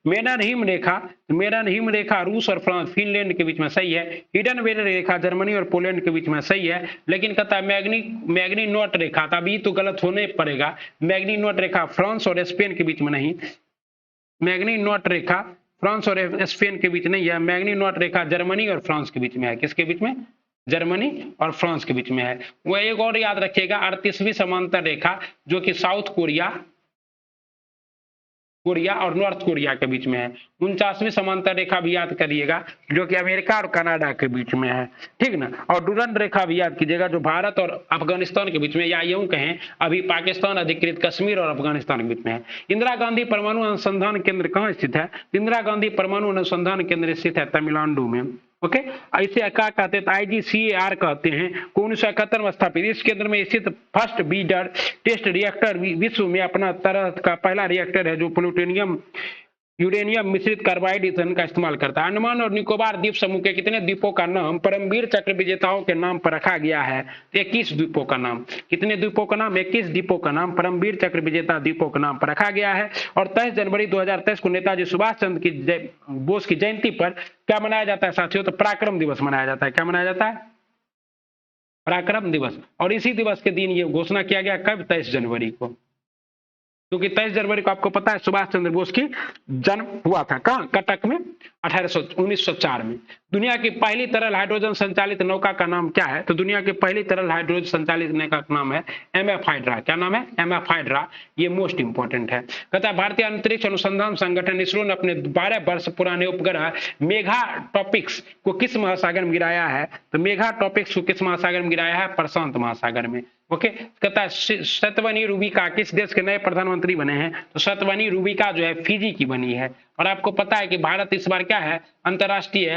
मेरन हिम रेखा, मेरन हिम रेखा रूस और फ्रांस फिनलैंड के बीच में सही है। हिडन वेल रेखा जर्मनी और पोलैंड के बीच में सही है। लेकिन कहता है मैग्नी नोट रेखा, तो अभी तो गलत होने पड़ेगा। मैग्नी नोट रेखा फ्रांस और स्पेन के बीच में नहीं, मैग्नी नोट रेखा फ्रांस और स्पेन के बीच नहीं है। मैग्नी नोट रेखा जर्मनी और फ्रांस के बीच में है। किसके बीच में? जर्मनी और फ्रांस के बीच में है। वो एक और याद रखिएगा, 38वीं समांतर रेखा जो कि साउथ कोरिया और नॉर्थ कोरिया के बीच में है। 49वीं समांतर रेखा भी याद करिएगा जो कि अमेरिका और कनाडा के बीच में है। ठीक ना। और डुरंड रेखा भी याद कीजिएगा जो भारत और अफगानिस्तान के बीच में, या यूं कहें अभी पाकिस्तान अधिकृत कश्मीर और अफगानिस्तान के बीच में है। इंदिरा गांधी परमाणु अनुसंधान केंद्र कहाँ स्थित है? इंदिरा गांधी परमाणु अनुसंधान केंद्र स्थित है तमिलनाडु में। ओके। इसे क्या कहते हैं? IGCAR कहते हैं। 1971 में स्थापित इस केंद्र में स्थित फर्स्ट बीडर टेस्ट रिएक्टर विश्व में अपना तरह का पहला रिएक्टर है जो प्लूटोनियम यूरेनियम मिश्रित कार्बाइड ईंधन का इस्तेमाल करता है। अंडमान और निकोबार द्वीप समूह के कितने द्वीपों का नाम परमवीर चक्र विजेताओं के नाम पर रखा गया है? 21 द्वीपों का नाम। कितने द्वीपों का नाम? 21 द्वीपों का नाम परमवीर चक्र विजेता द्वीपों के नाम पर रखा गया है। और 23 जनवरी 2023 को नेताजी सुभाष चंद्र बोस की जयंती पर क्या मनाया जाता है साथियों? तो पराक्रम दिवस मनाया जाता है। क्या मनाया जाता है? पराक्रम दिवस। और इसी दिवस के दिन ये घोषणा किया गया कब? 23 जनवरी को। क्योंकि 23 जनवरी को आपको पता है सुभाष चंद्र बोस की जन्म हुआ था। कहां? कटक में 1904 में। दुनिया की पहली तरल हाइड्रोजन संचालित नौका का नाम क्या है? तो दुनिया की पहली तरल हाइड्रोजन संचालित नौका का नाम है MF हाइड्रा। क्या नाम है? MF hydra. ये मोस्ट इंपॉर्टेंट है। कहता है भारतीय अंतरिक्ष अनुसंधान संगठन इसरो ने अपने 12 वर्ष पुराने उपग्रह मेघा टॉपिक्स को किस महासागर में गिराया है? तो मेघा टॉपिक्स को किस महासागर में गिराया है? प्रशांत महासागर में। ओके। कहता है सतवनी रूबिका किस देश के नए प्रधानमंत्री बने हैं? तो सतवनी रूबिका जो है फिजी की बनी है। और आपको पता है कि भारत इस बार क्या है? अंतरराष्ट्रीय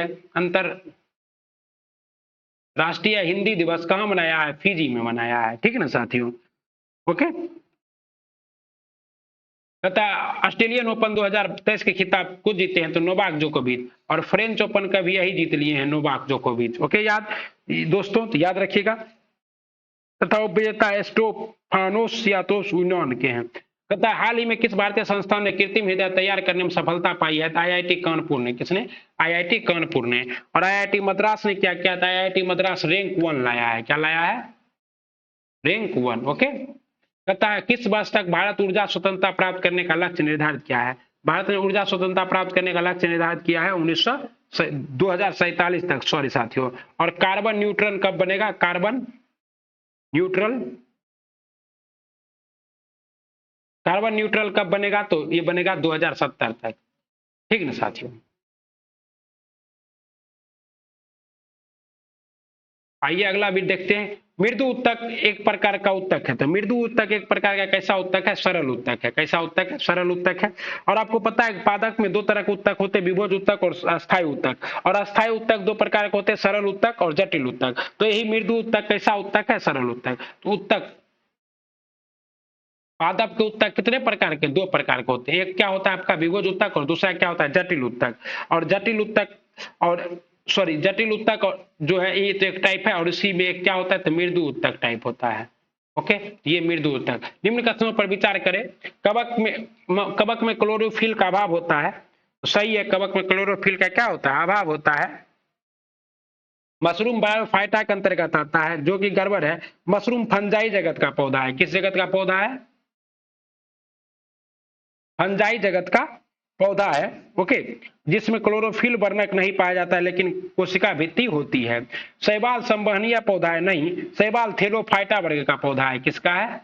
हिंदी दिवस कहां मनाया है? फिजी में मनाया है। ठीक है ना साथियों। ओके। कहता है ऑस्ट्रेलियन ओपन 2023 के खिताब को जीते हैं तो नोवाक जोकोविच, और फ्रेंच ओपन का भी यही जीत लिए हैं नोवाक जोकोविच। ओके। याद दोस्तों, तो याद रखिएगा। तथा उपविजेता स्टेफानोस सियातोस के हैं। कहता है हाल ही में किस भारतीय संस्थान ने कृत्रिम हृदय तैयार करने में सफलता पाई है? IIT कानपुर ने। किसने? IIT कानपुर ने। और IIT मद्रास ने क्या किया था? IIT मद्रास रैंक 1 लाया है। क्या लाया है? रैंक 1। ओके। कहता है किस वर्ष तक भारत ऊर्जा स्वतंत्रता प्राप्त करने का लक्ष्य निर्धारित किया है? भारत ने ऊर्जा स्वतंत्रता प्राप्त करने का लक्ष्य निर्धारित किया है 2047 तक। सॉरी साथियों। और कार्बन न्यूट्रल कब बनेगा? कार्बन न्यूट्रल कब बनेगा? तो ये बनेगा 2070 तक। ठीक ना साथियों। आइए अगला भी देखते हैं। मृदु उत्तक एक प्रकार का उत्तक है। तो मृदु उत्तक एक प्रकार का कैसा उत्तक है? सरल उत्तक है। कैसा उत्तक है? सरल उत्तक है। और आपको पता है पादप में 2 तरह के उत्तक होते हैं, विभोज उत्तक और अस्थायी उत्तक। और अस्थायी उत्तक 2 प्रकार के होते हैं, सरल उत्तक और जटिल उत्तक। तो यही मृदु उत्तक कैसा उत्तक है? सरल उत्तक। तो उत्तक पादप के उत्तक कितने प्रकार के? 2 प्रकार के होते हैं। एक क्या होता है आपका? विभोज उत्तक, और दूसरा क्या होता है? जटिल उत्तक। और जटिल उत्तक जो है ये तो एक टाइप है, और इसी में एक क्या होता है? तो मृदु उत्तक टाइप होता है। ओके। ये मृदु उत्तक। निम्न कथनों पर विचार करें। कवक में क्लोरोफिल का अभाव होता है। सही है। कवक में क्लोरोफिल का क्या होता है? अभाव होता है। मशरूम बायोफाइटा के अंतर्गत आता है, जो कि गड़बड़ है। मशरूम फंजाई जगत का पौधा है। किस जगत का पौधा है? फंजाई जगत का पौधा है, ओके, जिसमें क्लोरोफिल वर्णक नहीं पाया जाता है लेकिन कोशिका भित्ति होती है। शैवाल संवहनीय पौधा है, नहीं, शैवाल थेलोफाइटा वर्ग का पौधा है। किसका है?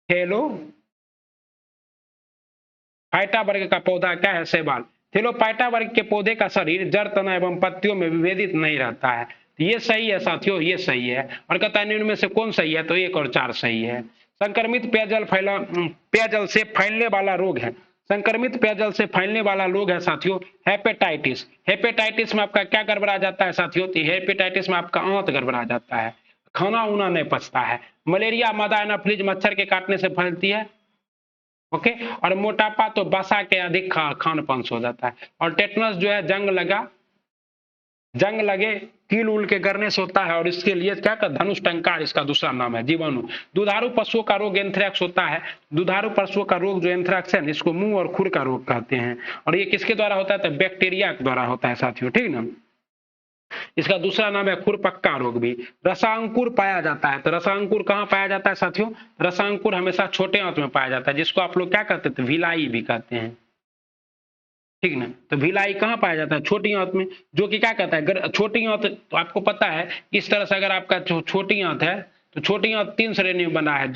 थेलोफाइटा वर्ग का पौधा क्या है? शैवाल। थेलोफाइटा वर्ग के पौधे का शरीर जड़, तना एवं पत्तियों में विभेदित नहीं रहता है। ये सही है साथियों, ये सही है। और कहता है निम्न में से कौन सही है? तो 1 और 4 सही है। संक्रमित पेयजल से फैलने वाला रोग है। संक्रमित पेयजल से फैलने वाला रोग है साथियों हेपेटाइटिस। हेपेटाइटिस में आपका क्या गड़बड़ा जाता है साथियों? तो हेपेटाइटिस में आपका आंत गड़बड़ा जाता है, खाना उना नहीं पचता है। मलेरिया मादा एनाफिलीज मच्छर के काटने से फैलती है, ओके। और मोटापा तो बसा के अधिक खान पान हो जाता है। और टेटनस जो है जंग लगे कील उल के गरने से होता है। और इसके लिए क्या कर धनुष टंकार इसका दूसरा नाम है, जीवाणु। दुधारू पशुओं का रोग एंथ्रेक्स होता है। दुधारू पशुओं का रोग जो एंथ्रेक्स है इसको मुंह और खुर का रोग कहते हैं। और ये किसके द्वारा होता है? तो बैक्टीरिया के द्वारा होता है साथियों, ठीक ना। इसका दूसरा नाम है खुरपक्का रोग भी। रसांकुर पाया जाता है। तो रसांकुर कहाँ पाया जाता है साथियों? रसांकुर हमेशा छोटे आंत में पाया जाता है, जिसको आप लोग क्या कहते हैं? भिलाई भी कहते हैं, ठीक ना। तो भिलाई कहाँ पाया जाता है? छोटी आंत में, जो कि क्या कहता है छोटी आंत। तो आपको पता है इस तरह से अगर आपका छोटी आंत है तो छोटी आंत 3 श्रेणी में बना है,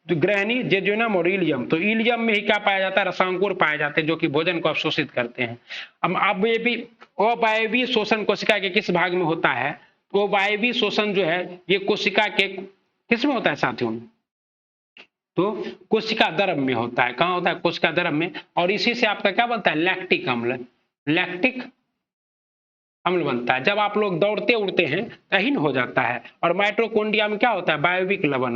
तो ग्रहणी, जेजुनम और इलियम। तो इलियम में ही क्या पाया जाता है? रसांकुर पाए जाते हैं, जो कि भोजन को अवशोषित करते हैं। अब ये भी अवायवीय शोषण कोशिका के किस भाग में होता है? तो अवायवीय शोषण जो है ये कोशिका के किस में होता है साथियों? तो कोशिका द्रव में होता है। कहाँ होता है? कोशिका द्रव में। और इसी से आपका क्या बनता है? लैक्टिक अम्ल। लैक्टिक अम्ल बनता है। जब आप लोग दौड़ते उड़ते हैं तहीन हो जाता है। और माइटोकॉन्ड्रिया में क्या होता है? वायविक लवण,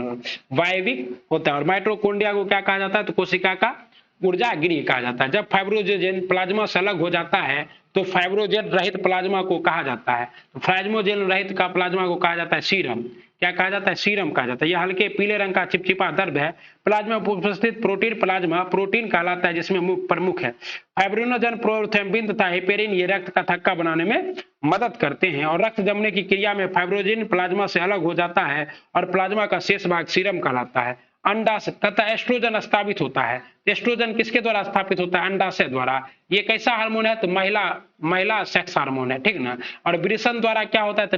वायविक होता है। और माइटोकॉन्ड्रिया को क्या कहा जाता है? तो कोशिका का ऊर्जा गृह कहा जाता है। जब फाइब्रोजेन प्लाज्मा से अलग हो जाता है तो फाइब्रोजेन रहित प्लाज्मा को कहा जाता है। तो फाइब्रोजेन रहित का प्लाज्मा को कहा जाता है सीरम। क्या कहा जाता है? सीरम कहा जाता है। यह हल्के पीले रंग का चिपचिपा द्रव है। प्लाज्मा में उपस्थित प्रोटीन प्लाज्मा प्रोटीन कहलाता है, जिसमें प्रमुख है फाइब्रिनोजन, प्रोथ्रोम्बिन तथा हेपेरिन। ये रक्त का थक्का बनाने में मदद करते हैं। और रक्त जमने की क्रिया में फाइब्रोजिन प्लाज्मा से अलग हो जाता है और प्लाज्मा का शेष भाग सीरम कहलाता है। अंडाशय तथा एस्ट्रोजन स्थापित होता है। एस्ट्रोजन किसके द्वारा स्थापित होता है? अंडाशय द्वारा। ये कैसा हार्मोन है? तो महिला सेक्स हार्मोन है, ठीक ना। और वृषण द्वारा क्या होता है? तो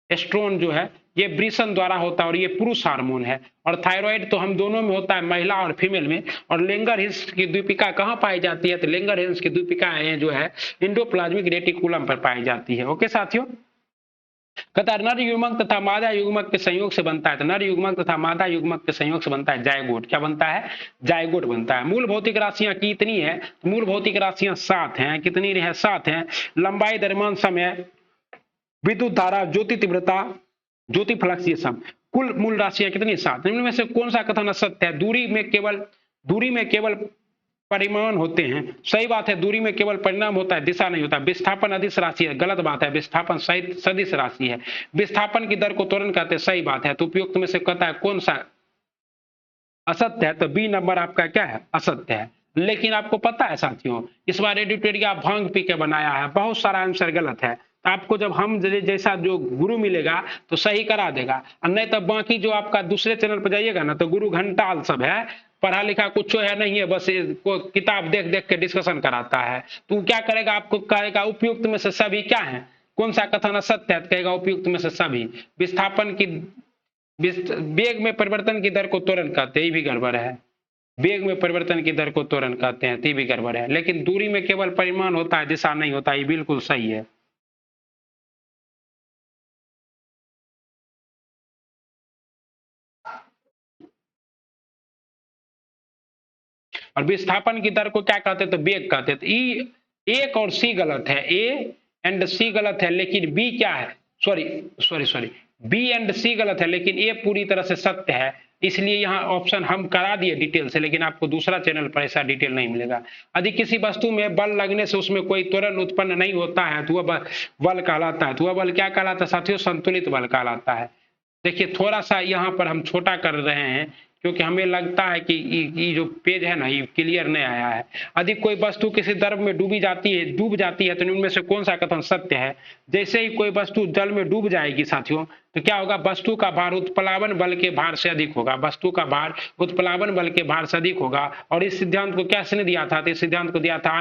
टेस्टोस्टेरोन जो है ये वृषण द्वारा होता है और ये पुरुष हार्मोन है। और थायराइड तो हम दोनों में होता है, महिला और फीमेल में। और लेंगरहिंस की द्वीपिका कहाँ पाई जाती है? तो लेंगरहिंस की द्वीपिका जो है इंडोप्लाज्मिक रेटिकुलम पर पाई जाती है, ओके साथियों। कहता है नर युग्मक तथा मादा युग्मक के संयोग से बनता है। तो नर युग्मक तथा मादा युग्मक के संयोग से बनता है जायगोट। क्या बनता है? जायगोट बनता है। मूल भौतिक राशियां कितनी है? मूल भौतिक राशियां 7 हैं। कितनी है? 7 हैं। लंबाई, द्रव्यमान, समय, विद्युत धारा, ज्योति तीव्रता, ज्योति फ्लक्स, ये सब कुल मूल राशियां कितनी? 7। इनमें से कौन सा कथन असत्य है? दूरी में केवल परिमाण होते हैं। सही बात है, दूरी में केवल परिणाम होता है, दिशा नहीं होता। विस्थापन अदिश राशि है, गलत बात है। विस्थापन सदिश राशि है। विस्थापन की दर को त्वरण कहते हैं, सही बात है। तो उपयुक्त में से कहता है कौन सा असत्य है? तो बी नंबर आपका क्या है? असत्य है। लेकिन आपको पता है साथियों, इस बार एडिटोरिया भांग पी के बनाया है, बहुत सारा आंसर गलत है। तो आपको जब हम जैसा जो गुरु मिलेगा तो सही करा देगा, और नहीं तो बाकी जो आपका दूसरे चैनल पर जाइएगा ना तो गुरु घंटाल सब है, पढ़ा लिखा कुछ है नहीं है, बस किताब देख देख के डिस्कशन कराता है। तो क्या करेगा? आपको कहेगा उपयुक्त में से सभी क्या है? कौन सा कथन असत्य है? कहेगा उपयुक्त में से सभी। विस्थापन की वेग में परिवर्तन की दर को त्वरण कहते हैं, ये भी गड़बड़ है। वेग में परिवर्तन की दर को त्वरण कहते हैं, ये भी गड़बड़ है। लेकिन दूरी में केवल परिमाण होता है, दिशा नहीं होता, ये बिल्कुल सही है। और विस्थापन की दर को क्या कहते? तो वेग कहते। तो ई एक और सी गलत है, ए एंड सी गलत है, लेकिन बी क्या है? सॉरी बी एंड सी गलत है, लेकिन ए पूरी तरह से सत्य है। इसलिए यहाँ ऑप्शन हम करा दिए डिटेल से, लेकिन आपको दूसरा चैनल पर ऐसा डिटेल नहीं मिलेगा। यदि किसी वस्तु में बल लगने से उसमें कोई त्वरण उत्पन्न नहीं होता है तो वह बल कहलाता है। तो वह बल क्या कहलाता है साथियों? संतुलित बल कहलाता है। देखिए थोड़ा सा यहाँ पर हम छोटा कर रहे हैं क्योंकि हमें लगता है कि ये जो पेज है ना, ये क्लियर नहीं आया है। अधिक कोई वस्तु किसी द्रव में डूब जाती है तो इनमें से कौन सा कथन सत्य है? जैसे ही कोई वस्तु जल में डूब जाएगी साथियों, तो क्या होगा? वस्तु का भार उत्प्लावन बल के भार से अधिक होगा। वस्तु का भार उत्प्लावन बल के भार से अधिक होगा। और इस सिद्धांत को किसने दिया था? तो इस सिद्धांत को दिया था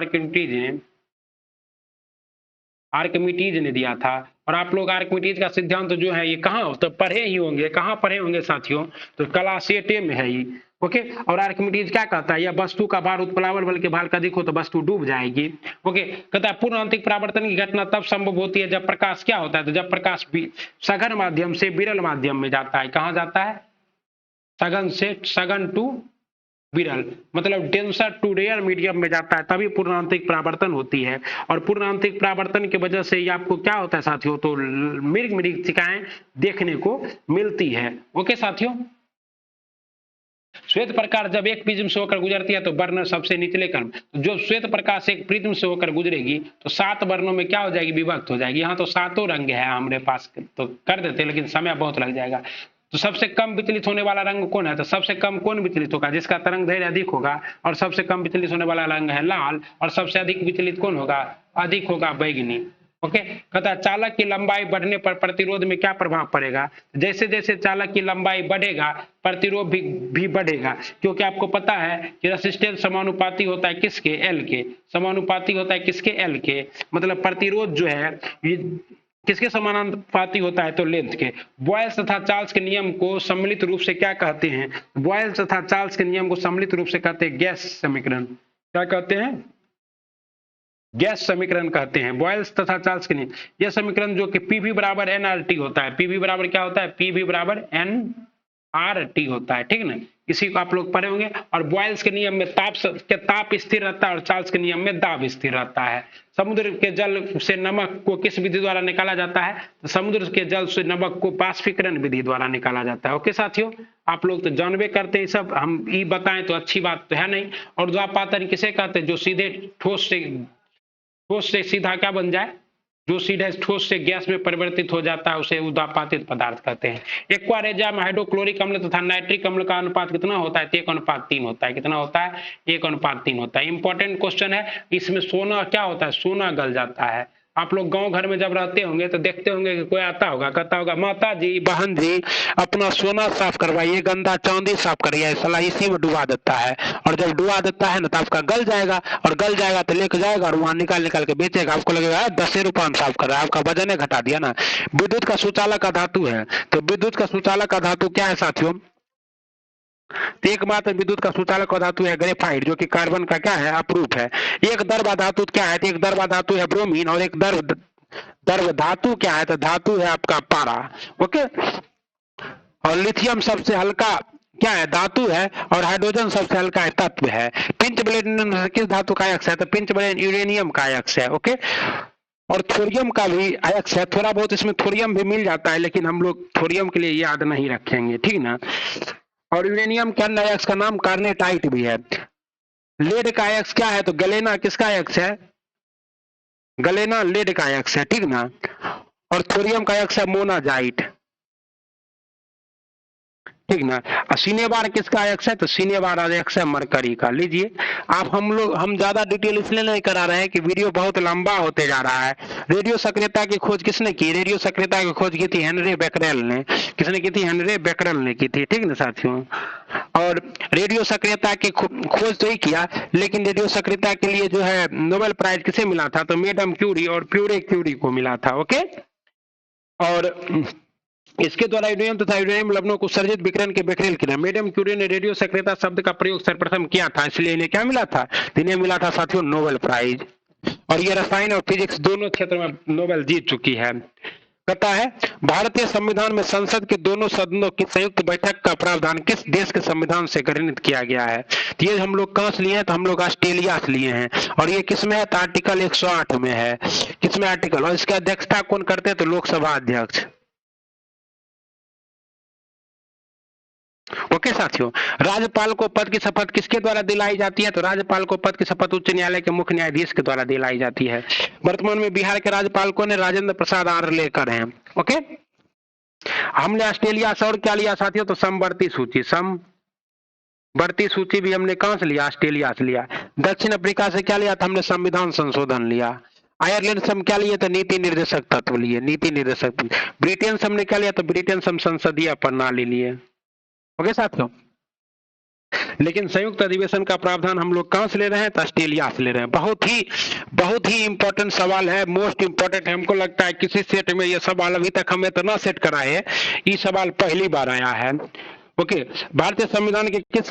आर्किमिडीज ने दिया था। और आप लोग आर्किमिडीज का सिद्धांत जो है ये कहाँ तो पढ़े ही होंगे। कहाँ पढ़े होंगे साथियों? तो क्लास 8 में है ये। ओके, और आर्किमिडीज क्या कहता है? यह वस्तु का भार उत्प्लावन बल के भार का अधिक हो तो वस्तु डूब जाएगी। ओके, कहता है पूर्ण आंतरिक परावर्तन की घटना तब संभव होती है जब प्रकाश क्या होता है? तो जब प्रकाश सघन माध्यम से विरल माध्यम में जाता है। कहाँ जाता है? सघन टू विरल, मतलब डेंसर टू रेयर मीडियम में जाता है, तभी पूर्णांतरिक परावर्तन होती है। और पूर्णांतरिक परावर्तन की वजह से आपको क्या होता है साथियों? तो मृग मरीचिकाएं देखने को मिलती है। ओके साथियों, श्वेत प्रकाश जब एक प्रिज्म से होकर गुजरती है तो वर्ण सबसे निचले क्रम, जो श्वेत प्रकाश एक प्रिज्म से होकर गुजरेगी तो 7 वर्णों में क्या हो जाएगी? विभक्त हो जाएगी। यहाँ तो 7 रंग है हमारे पास, तो कर देते लेकिन समय बहुत लग जाएगा। तो सबसे कम विचलित होने वाला रंग कौन है? तो सबसे कम कौन विचलित होगा? जिसका तरंग दैर्घ्य अधिक होगा। और सबसे कम विचलित होने वाला रंग है लाल। और सबसे अधिक विचलित कौन होगा? अधिक होगा बैगनी। ओके, कहता है चालक की लंबाई बढ़ने पर प्रतिरोध में क्या प्रभाव पड़ेगा? जैसे जैसे चालक की लंबाई बढ़ेगा प्रतिरोध भी बढ़ेगा, क्योंकि आपको पता है कि रेसिस्टेंस समानुपाती होता है किसके? एल के। समानुपाती होता है किसके? एल के। मतलब प्रतिरोध जो है ये किसके समानुपाती होता है? तो लेंथ के। बॉयल्स तथा चार्ल्स के नियम को सम्मिलित रूप से क्या कहते हैं? बॉयल्स तथा चार्ल्स के नियम को सम्मिलित रूप से कहते हैं गैस समीकरण। क्या कहते हैं? गैस समीकरण कहते हैं। बॉयल्स तथा चार्ल्स के नियम, यह समीकरण जो कि पीवी बराबर एनआरटी होता है। पीवी बराबर क्या होता है? पीवी बराबर एनआरटी होता है, ठीक ना? इसी को आप लोग पढ़े होंगे। और बॉयल्स के नियम में ताप स्थिर रहता है और चार्ल्स के नियम में दाब स्थिर रहता है। समुद्र के जल से नमक को किस विधि द्वारा निकाला जाता है? तो समुद्र के जल से नमक को बाष्पीकरण विधि द्वारा निकाला जाता है। ओके साथियों, आप लोग तो जानबे करते हैं सब, हम ये बताएं तो अच्छी बात तो है नहीं। और ध्रुवापातन किसे कहते हैं? जो सीधे ठोस से सीधा क्या बन जाए? जो सीधे ठोस से गैस में परिवर्तित हो जाता है उसे ऊर्ध्वापातित पदार्थ कहते हैं। एक्वा में हाइड्रोक्लोरिक अम्ल तथा नाइट्रिक अम्ल का अनुपात कितना होता है? 1:3 होता है। कितना होता है? 1:3 होता है। इंपॉर्टेंट क्वेश्चन है। इसमें सोना क्या होता है? सोना गल जाता है। आप लोग गांव घर में जब रहते होंगे तो देखते होंगे कि कोई आता होगा, कहता होगा माता जी, बहन जी, अपना सोना साफ करवाइए, गंदा चांदी साफ करिए, साला इसी में डुबा देता है। और जब डुबा देता है ना तो आपका गल जाएगा, और गल जाएगा तो लेके जाएगा और वहां निकाल के बेचेगा। आपको लगेगा 10 रुपया में साफ कर रहा है, आपका वजन ही घटा दिया ना। विद्युत का सुचालक का धातु है, तो विद्युत का सुचालक का धातु क्या है साथियों? तो एक बात विद्युत का सुचालक धातु है ग्रेफाइट, जो कि कार्बन का क्या है? अपरूप है। एक द्रव धातु क्या है? तो एक द्रव धातु है ब्रोमीन। और एक द्रव धातु क्या है? तो धातु है आपका पारा। ओके, और लिथियम सबसे हल्का क्या है? धातु है। और हाइड्रोजन सबसे हल्का है, तत्व है। पिंच ब्लेड किस धातु का अयस्क है? तो पिंच ब्लेड यूरेनियम का अयस्क है। ओके, और थोरियम का भी अयस्क है। थोड़ा बहुत इसमें थोरियम भी मिल जाता है, लेकिन हम लोग थोरियम के लिए याद नहीं रखेंगे, ठीक ना। और यूरेनियम के अन्य अयस्क का नाम कार्नेटाइट भी है। लेड का अयस्क क्या है? तो गलेना किसका अयस्क है? गलेना लेड का अयस्क है, ठीक ना। और थोरियम का अयस्क है मोनाजाइट, ठीक ना। सिनेबार किसका अयस्क है? तो सिनेबार अयस्क है मरकरी का। लीजिए आप, हम ज्यादा डिटेल इसलिए नहीं करा रहे हैं कि वीडियो बहुत लंबा होते जा रहा है। रेडियो सक्रियता की खोज किसने की? रेडियो सक्रियता की खोज की थी हेनरी बेकरेल ने। किसने की थी? हेनरी बेकरेल ने की थी, ठीक ना साथियों। और रेडियो सक्रियता की खोज तो ही किया, लेकिन रेडियो सक्रियता के लिए जो है नोबेल प्राइज किसे मिला था? तो मैडम क्यूरी और प्यूरे क्यूरी को मिला था। ओके, और इसके द्वारा यूरेनियम तथा यूरेनियम लवणों को सर्जित विकिरण के बेकरेल किया। मैडम क्यूरी ने रेडियो सक्रियता शब्द का प्रयोग सर्वप्रथम किया था, इसलिए इन्हें क्या मिला था? इन्हें मिला था साथियों नोबेल प्राइज। और ये रसायन और फिजिक्स दोनों क्षेत्रों में नोबेल जीत चुकी है। कहता है भारतीय संविधान में संसद के दोनों सदनों की संयुक्त बैठक का प्रावधान किस देश के संविधान से गृहीत किया गया है? तो ये हम लोग कहां से लिए हैं? तो हम लोग ऑस्ट्रेलिया से लिए हैं। और ये किसमें है? तो आर्टिकल 108 में है। किसमें आर्टिकल? और इसकी अध्यक्षता कौन करते हैं? तो लोकसभा अध्यक्ष। ओके साथियों, राज्यपाल को पद की शपथ किसके द्वारा दिलाई जाती है? तो राज्यपाल को पद की शपथ उच्च न्यायालय के मुख्य न्यायाधीश के द्वारा दिलाई जाती है। वर्तमान में बिहार के राज्यपाल कौन है? राजेंद्र प्रसाद आर्लेकर हैं। ओके, हमने ऑस्ट्रेलिया से और क्या लिया साथियों? तो समवर्ती सूची। बढ़ती सूची भी हमने कहां से लिया? ऑस्ट्रेलिया से लिया। दक्षिण अफ्रीका से क्या लिया था हमने? संविधान संशोधन लिया। आयरलैंड से हम क्या लिए? तो नीति निर्देशक तत्व लिए, नीति निर्देशक। ब्रिटेन से हमने क्या लिया? तो ब्रिटेन से हम संसदीय प्रणाली लिए। ओके साथियों, लेकिन संयुक्त अधिवेशन का प्रावधान हम लोग कहां से ले रहे हैं? तो ऑस्ट्रेलिया से ले रहे हैं। बहुत ही इंपॉर्टेंट सवाल है, मोस्ट इंपॉर्टेंट। हमको लगता है किसी सेट में ये सवाल अभी तक हमें इतना सेट कराए, ये सवाल पहली बार आया है। ओके, भारतीय संविधान के किस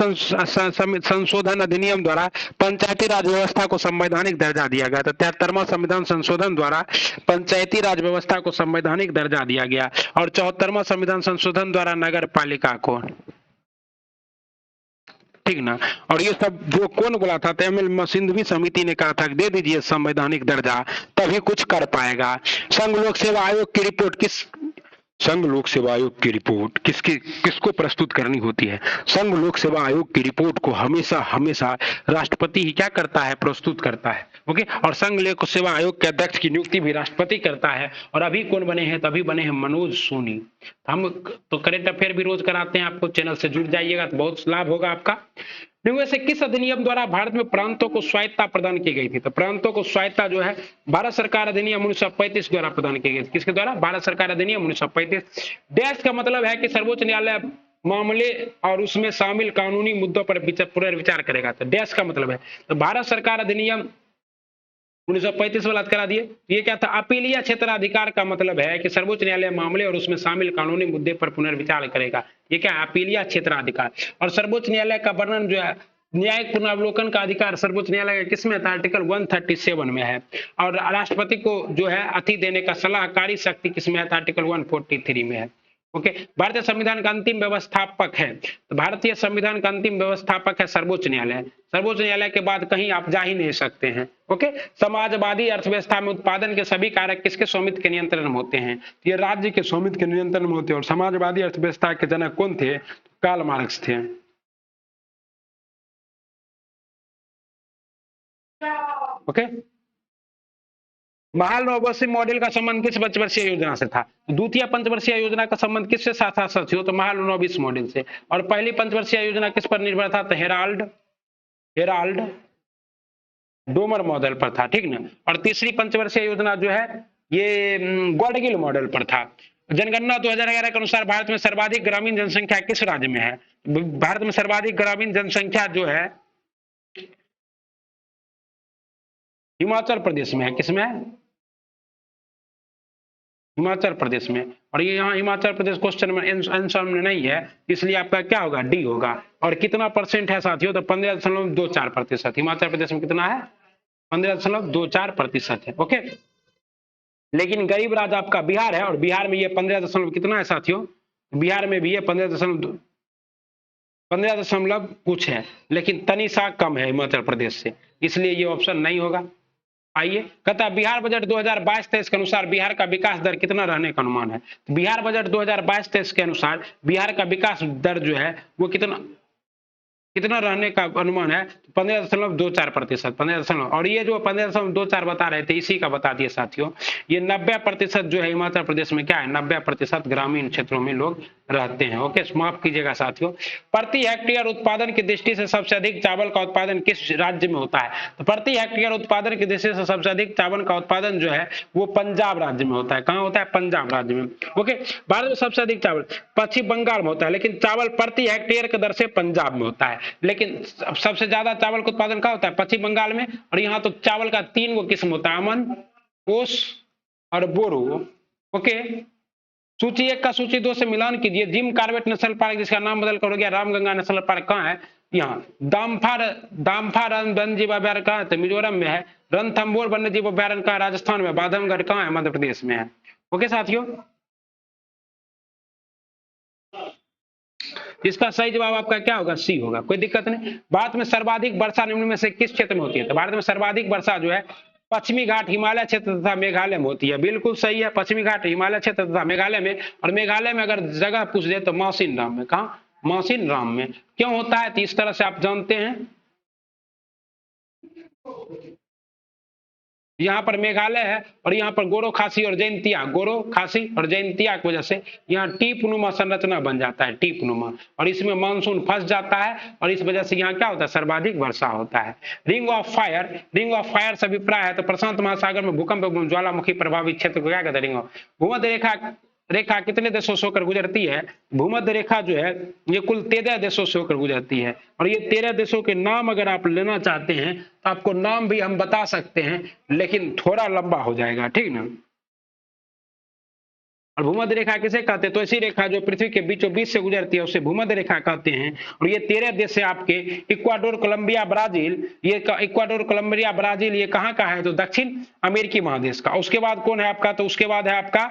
संशोधन अधिनियम द्वारा पंचायती राज व्यवस्था को संवैधानिक दर्जा दिया गया? तो 73वां संविधान संशोधन द्वारा पंचायती राज व्यवस्था को संवैधानिक दर्जा दिया गया। और 74वां संविधान संशोधन द्वारा नगर पालिका को, ठीक ना। और ये सब जो कौन बोला था? तमिल सिंधवी समिति ने कहा था कि दे दीजिए संवैधानिक दर्जा, तभी कुछ कर पाएगा। संघ लोक सेवा आयोग की रिपोर्ट संघ लोक सेवा आयोग की रिपोर्ट किसको प्रस्तुत करनी होती है? संघ लोक सेवा आयोग की रिपोर्ट को हमेशा राष्ट्रपति ही क्या करता है? प्रस्तुत करता है। ओके, और संघ लोक सेवा आयोग के अध्यक्ष की नियुक्ति भी राष्ट्रपति करता है। और अभी कौन बने हैं? तभी बने हैं मनोज सोनी। हम तो करंट अफेयर भी रोज कराते हैं आपको, चैनल से जुड़ जाइएगा तो बहुत लाभ होगा आपका। इनमें से किस अधिनियम द्वारा भारत में प्रांतों को स्वायत्ता प्रदान की गई थी? तो प्रांतों को स्वायत्ता जो है भारत सरकार अधिनियम 1935 द्वारा प्रदान की गई थी। किसके द्वारा? भारत सरकार अधिनियम 1935। डैश का मतलब है कि सर्वोच्च न्यायालय मामले और उसमें शामिल कानूनी मुद्दों पर पुनर्विचार करेगा। तो डैश का मतलब है, तो भारत सरकार अधिनियम 1935 वाला करा दिए। ये क्या था? अपीलीय क्षेत्राधिकार का मतलब है कि सर्वोच्च न्यायालय मामले और उसमें शामिल कानूनी मुद्दे पर पुनर्विचार करेगा। ये क्या है? अपीलीय क्षेत्राधिकार। और सर्वोच्च न्यायालय का वर्णन जो है, न्यायिक पुनरावलोकन का अधिकार सर्वोच्च न्यायालय किसमें था? आर्टिकल 137 में है। और राष्ट्रपति को जो है अति देने का सलाहकारी शक्ति किसमें है? आर्टिकल 143 में है। ओके, भारतीय संविधान का अंतिम व्यवस्थापक है, तो भारतीय संविधान का अंतिम व्यवस्थापक है सर्वोच्च न्यायालय। सर्वोच्च न्यायालय के बाद कहीं आप जा ही नहीं सकते हैं। ओके, समाजवादी अर्थव्यवस्था में उत्पादन के सभी कारक किसके स्वामित्व के नियंत्रण में होते हैं? ये राज्य के स्वामित्व के नियंत्रण में होते हैं। और समाजवादी अर्थव्यवस्था के जनक कौन थे? कार्ल मार्क्स थे। ओके, महाल नववर्षीय मॉडल का संबंध किस पंचवर्षीय योजना से था? द्वितीय पंचवर्षीय योजना का संबंध किससे था साथियों? तो महाल नववर्षीय मॉडल से। और पहली पंचवर्षीय योजना किस पर निर्भर था? तो हेराल्ड डोमर मॉडल पर था, ठीक ना। और तीसरी पंचवर्षीय योजना जो है ये गॉडगिल मॉडल पर था। जनगणना 2011 के अनुसार भारत में सर्वाधिक ग्रामीण जनसंख्या किस राज्य में है? भारत में सर्वाधिक ग्रामीण जनसंख्या जो है हिमाचल प्रदेश में है। किसमें? हिमाचल प्रदेश में। और ये यहाँ हिमाचल प्रदेश क्वेश्चन में आंसर में नहीं है, इसलिए आपका क्या होगा? डी होगा। और कितना परसेंट है साथियों? तो 15.24%। हिमाचल प्रदेश में कितना है? 15.24% है। ओके, लेकिन गरीब राज्य आपका बिहार है, और बिहार में ये 15 कितना है साथियों? बिहार में भी ये 15 कुछ है, लेकिन तनिसा कम है हिमाचल प्रदेश से, इसलिए ये ऑप्शन नहीं होगा। आइए, कहता है बिहार बजट 2022-23 के अनुसार बिहार का विकास दर कितना रहने का अनुमान है? बिहार बजट 2022-23 के अनुसार बिहार का विकास दर जो है वो कितना रहने का अनुमान है? 15.24%। 15, और ये जो 15.24 बता रहे थे इसी का बता दिए साथियों। ये 90% जो है हिमाचल प्रदेश में क्या है? 90% ग्रामीण क्षेत्रों में लोग रहते हैं। ओके, माफ कीजिएगा साथियों। प्रति हेक्टेयर उत्पादन की दृष्टि से सबसे अधिक चावल का उत्पादन किस राज्य में होता है? तो प्रति हेक्टेयर उत्पादन की दृष्टि से सबसे अधिक चावल का उत्पादन जो है वो पंजाब राज्य में होता है। कहाँ होता है? पंजाब राज्य में। ओके, भारत में सबसे अधिक चावल पश्चिम बंगाल में होता है, लेकिन चावल प्रति हेक्टेयर की दर से पंजाब में होता है। लेकिन सबसे ज्यादा चावल का उत्पादन कहाँ होता है? पश्चिम बंगाल में। और यहाँ तो चावल का 3 गो किस्म होता है, अमन, ओस और बोरो। ओके, सूची 1 का सूची 2 से मिलान कीजिए। जिम कार्बेट नेशनल पार्क, जिसका नाम बदल कर हो गया रामगंगा नेशनल पार्क, कहाँ है? यहाँ दाम्फा वन्य जीव अभ्यारण्य कहाँ है? तो मिजोरम में है। रणथंभौर वन्य जीव अभ्यारण्य कहाँ? राजस्थान में। बाधवगढ़ कहाँ है? मध्य प्रदेश में है। ओके साथियों, इसका सही जवाब आपका क्या होगा? सी होगा, कोई दिक्कत नहीं। भारत में सर्वाधिक वर्षा निम्न में से किस क्षेत्र में होती है? तो भारत में सर्वाधिक वर्षा जो है पश्चिमी घाट, हिमालय क्षेत्र तथा मेघालय में होती है। बिल्कुल सही है, पश्चिमी घाट, हिमालय क्षेत्र तथा मेघालय में। और मेघालय में अगर जगह पूछ दे तो मौसिन राम में। कहा? मौसिन राम में। क्यों होता है? तो इस तरह से आप जानते हैं, यहाँ पर मेघालय है और यहाँ पर गोरो खासी और जैंतिया, गोरो खासी और जैंतिया की वजह से यहाँ टीपनुमा संरचना बन जाता है, टीपनुमा, और इसमें मानसून फंस जाता है और इस वजह से यहाँ क्या होता है, सर्वाधिक वर्षा होता है। Ring of fire, ring of fire से अभिप्राय है तो प्रशांत महासागर में भूकंप एवं ज्वालामुखी प्रभावित क्षेत्र को क्या कहते हैं, रिंग ऑफ। भूमध्य रेखा कितने देशों से होकर गुजरती है, भूमध्य रेखा जो है ये कुल 13 देशों से होकर गुजरती है, और ये 13 देशों के नाम अगर आप लेना चाहते हैं तो आपको नाम भी हम बता सकते हैं, लेकिन थोड़ा लंबा हो जाएगा, ठीक ना। और भूमध्य रेखा किसे कहते हैं, तो ऐसी रेखा जो पृथ्वी के बीचों बीच से गुजरती है उसे भूमध्य रेखा कहते हैं। और ये 13 देश है आपके, इक्वाडोर, कोलंबिया, ब्राजील, ये इक्वाडोर, कोलंबिया, ब्राजील ये कहाँ का है, तो दक्षिण अमेरिकी महादेश का। उसके बाद कौन है आपका, तो उसके बाद है आपका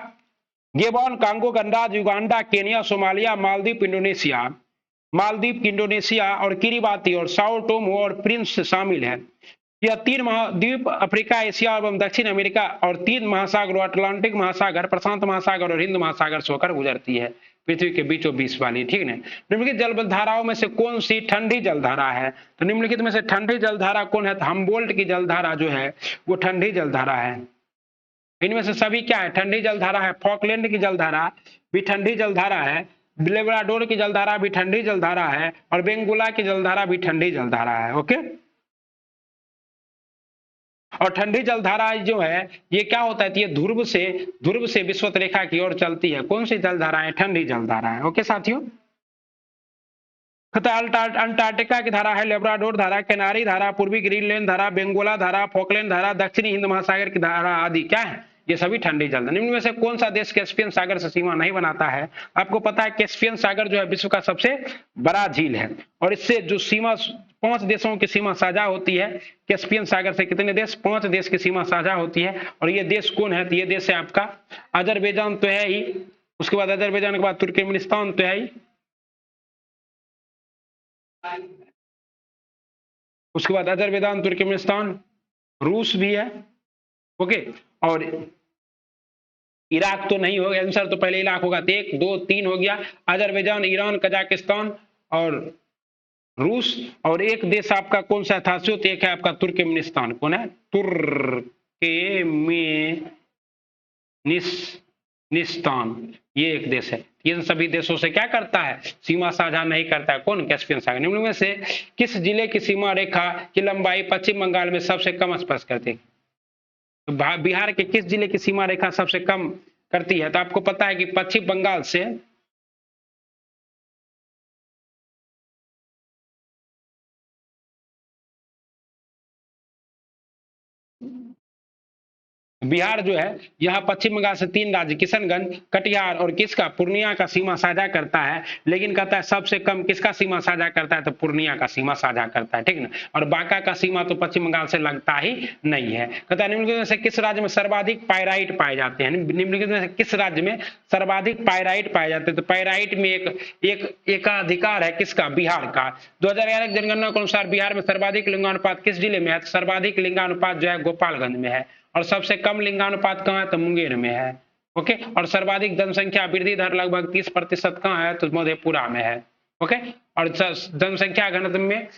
गेबॉन, कांगो, गणराज्य, Uganda, Kenya, Somalia, Maldives, Indonesia, Maldives, Indonesia और किरिबाती और साओ टोमो और प्रिंस शामिल है। यह 3 महाद्वीप अफ्रीका, एशिया एवं दक्षिण अमेरिका और 3 महासागर, अटलांटिक महासागर, प्रशांत महासागर और हिंद महासागर से होकर गुजरती है, पृथ्वी के बीचों बीच वाली, ठीक है। निम्नलिखित जलधाराओं में से कौन सी ठंडी जलधारा है, तो निम्नलिखित में से ठंडी जलधारा कौन है, तो हम्बोल्ट की जलधारा जो है वो ठंडी जलधारा है। इनमें से सभी क्या है, ठंडी जलधारा है। फॉकलैंड की जलधारा भी ठंडी जलधारा है, लेब्राडोर की जलधारा भी ठंडी जलधारा है, और बेंगुला की जलधारा भी ठंडी जलधारा है। ओके, और ठंडी जलधारा जो है ये क्या होता है, ये ध्रुव से विषुवत रेखा की ओर चलती है। कौन सी जलधारा है, ठंडी जलधारा है। ओके साथियों, अंटार्कटिका की धारा है लेब्राडोर धारा, कैनारी धारा, पूर्वी ग्रीनलैंड धारा, बेंगोला धारा, फॉकलैंड धारा, दक्षिणी हिंद महासागर की धारा आदि क्या है, ये सभी ठंडी जल। निम्न में से कौन सा देश कैस्पियन सागर से सीमा नहीं बनाता है, आपको पता है कैस्पियन सागर जो है विश्व का सबसे बड़ा झील है, और इससे जो सीमा 5 देशों की सीमा साझा होती है। कैस्पियन सागर से कितने देश, 5 देश की सीमा साझा होती है। और ये देश कौन है, तो ये देश है आपका अजरबैजान तो है ही, उसके बाद अजरबैजान के बाद तुर्कमेनिस्तान तो है ही, उसके बाद अजरबैजान, तुर्कमेनिस्तान, रूस भी है। ओके, और इराक तो नहीं होगा, आंसर तो पहले इराक होगा, तो 1 2 3 हो गया, अजरबैजान, ईरान, कजाकिस्तान और रूस। और एक देश आपका कौन सा था, तो एक है आपका तुर्कमेनिस्तान। कौन है, तुर्कमेनिस्तान, ये एक देश है। ये सभी देशों से क्या करता है, सीमा साझा नहीं करता है। कौन, कैस्पियन सागर। निम्न में से किस जिले की सीमा रेखा की लंबाई पश्चिम बंगाल में सबसे कम स्पर्श करती है, तो बिहार के किस जिले की सीमा रेखा सबसे कम करती है, तो आपको पता है कि पश्चिम बंगाल से बिहार जो है यहाँ पश्चिम बंगाल से 3 राज्य किशनगंज, कटिहार और किसका, पूर्णिया का सीमा साझा करता है। लेकिन कहता है सबसे कम किसका सीमा साझा करता है, तो पूर्णिया का सीमा साझा करता है, ठीक ना। और बांका का सीमा तो पश्चिम बंगाल से लगता ही नहीं है। कहता है निम्नलिखित में से किस राज्य में सर्वाधिक पायराइट पाए जाते हैं, निम्नलिखित में से किस राज्य में सर्वाधिक पायराइट पाए जाते हैं, तो पायराइट में एक अधिकार है किसका, बिहार का। 2011 की जनगणना के अनुसार बिहार में सर्वाधिक लिंगानुपात किस जिले में है, तो सर्वाधिक लिंगानुपात जो है गोपालगंज में है, और सबसे कम लिंगानुपात कहाँ है, तो मुंगेर में है। ओके, और सर्वाधिक जनसंख्या वृद्धि दर लगभग 30% कहाँ है, तो मधेपुरा में है। ओके, और जनसंख्या घनत्व में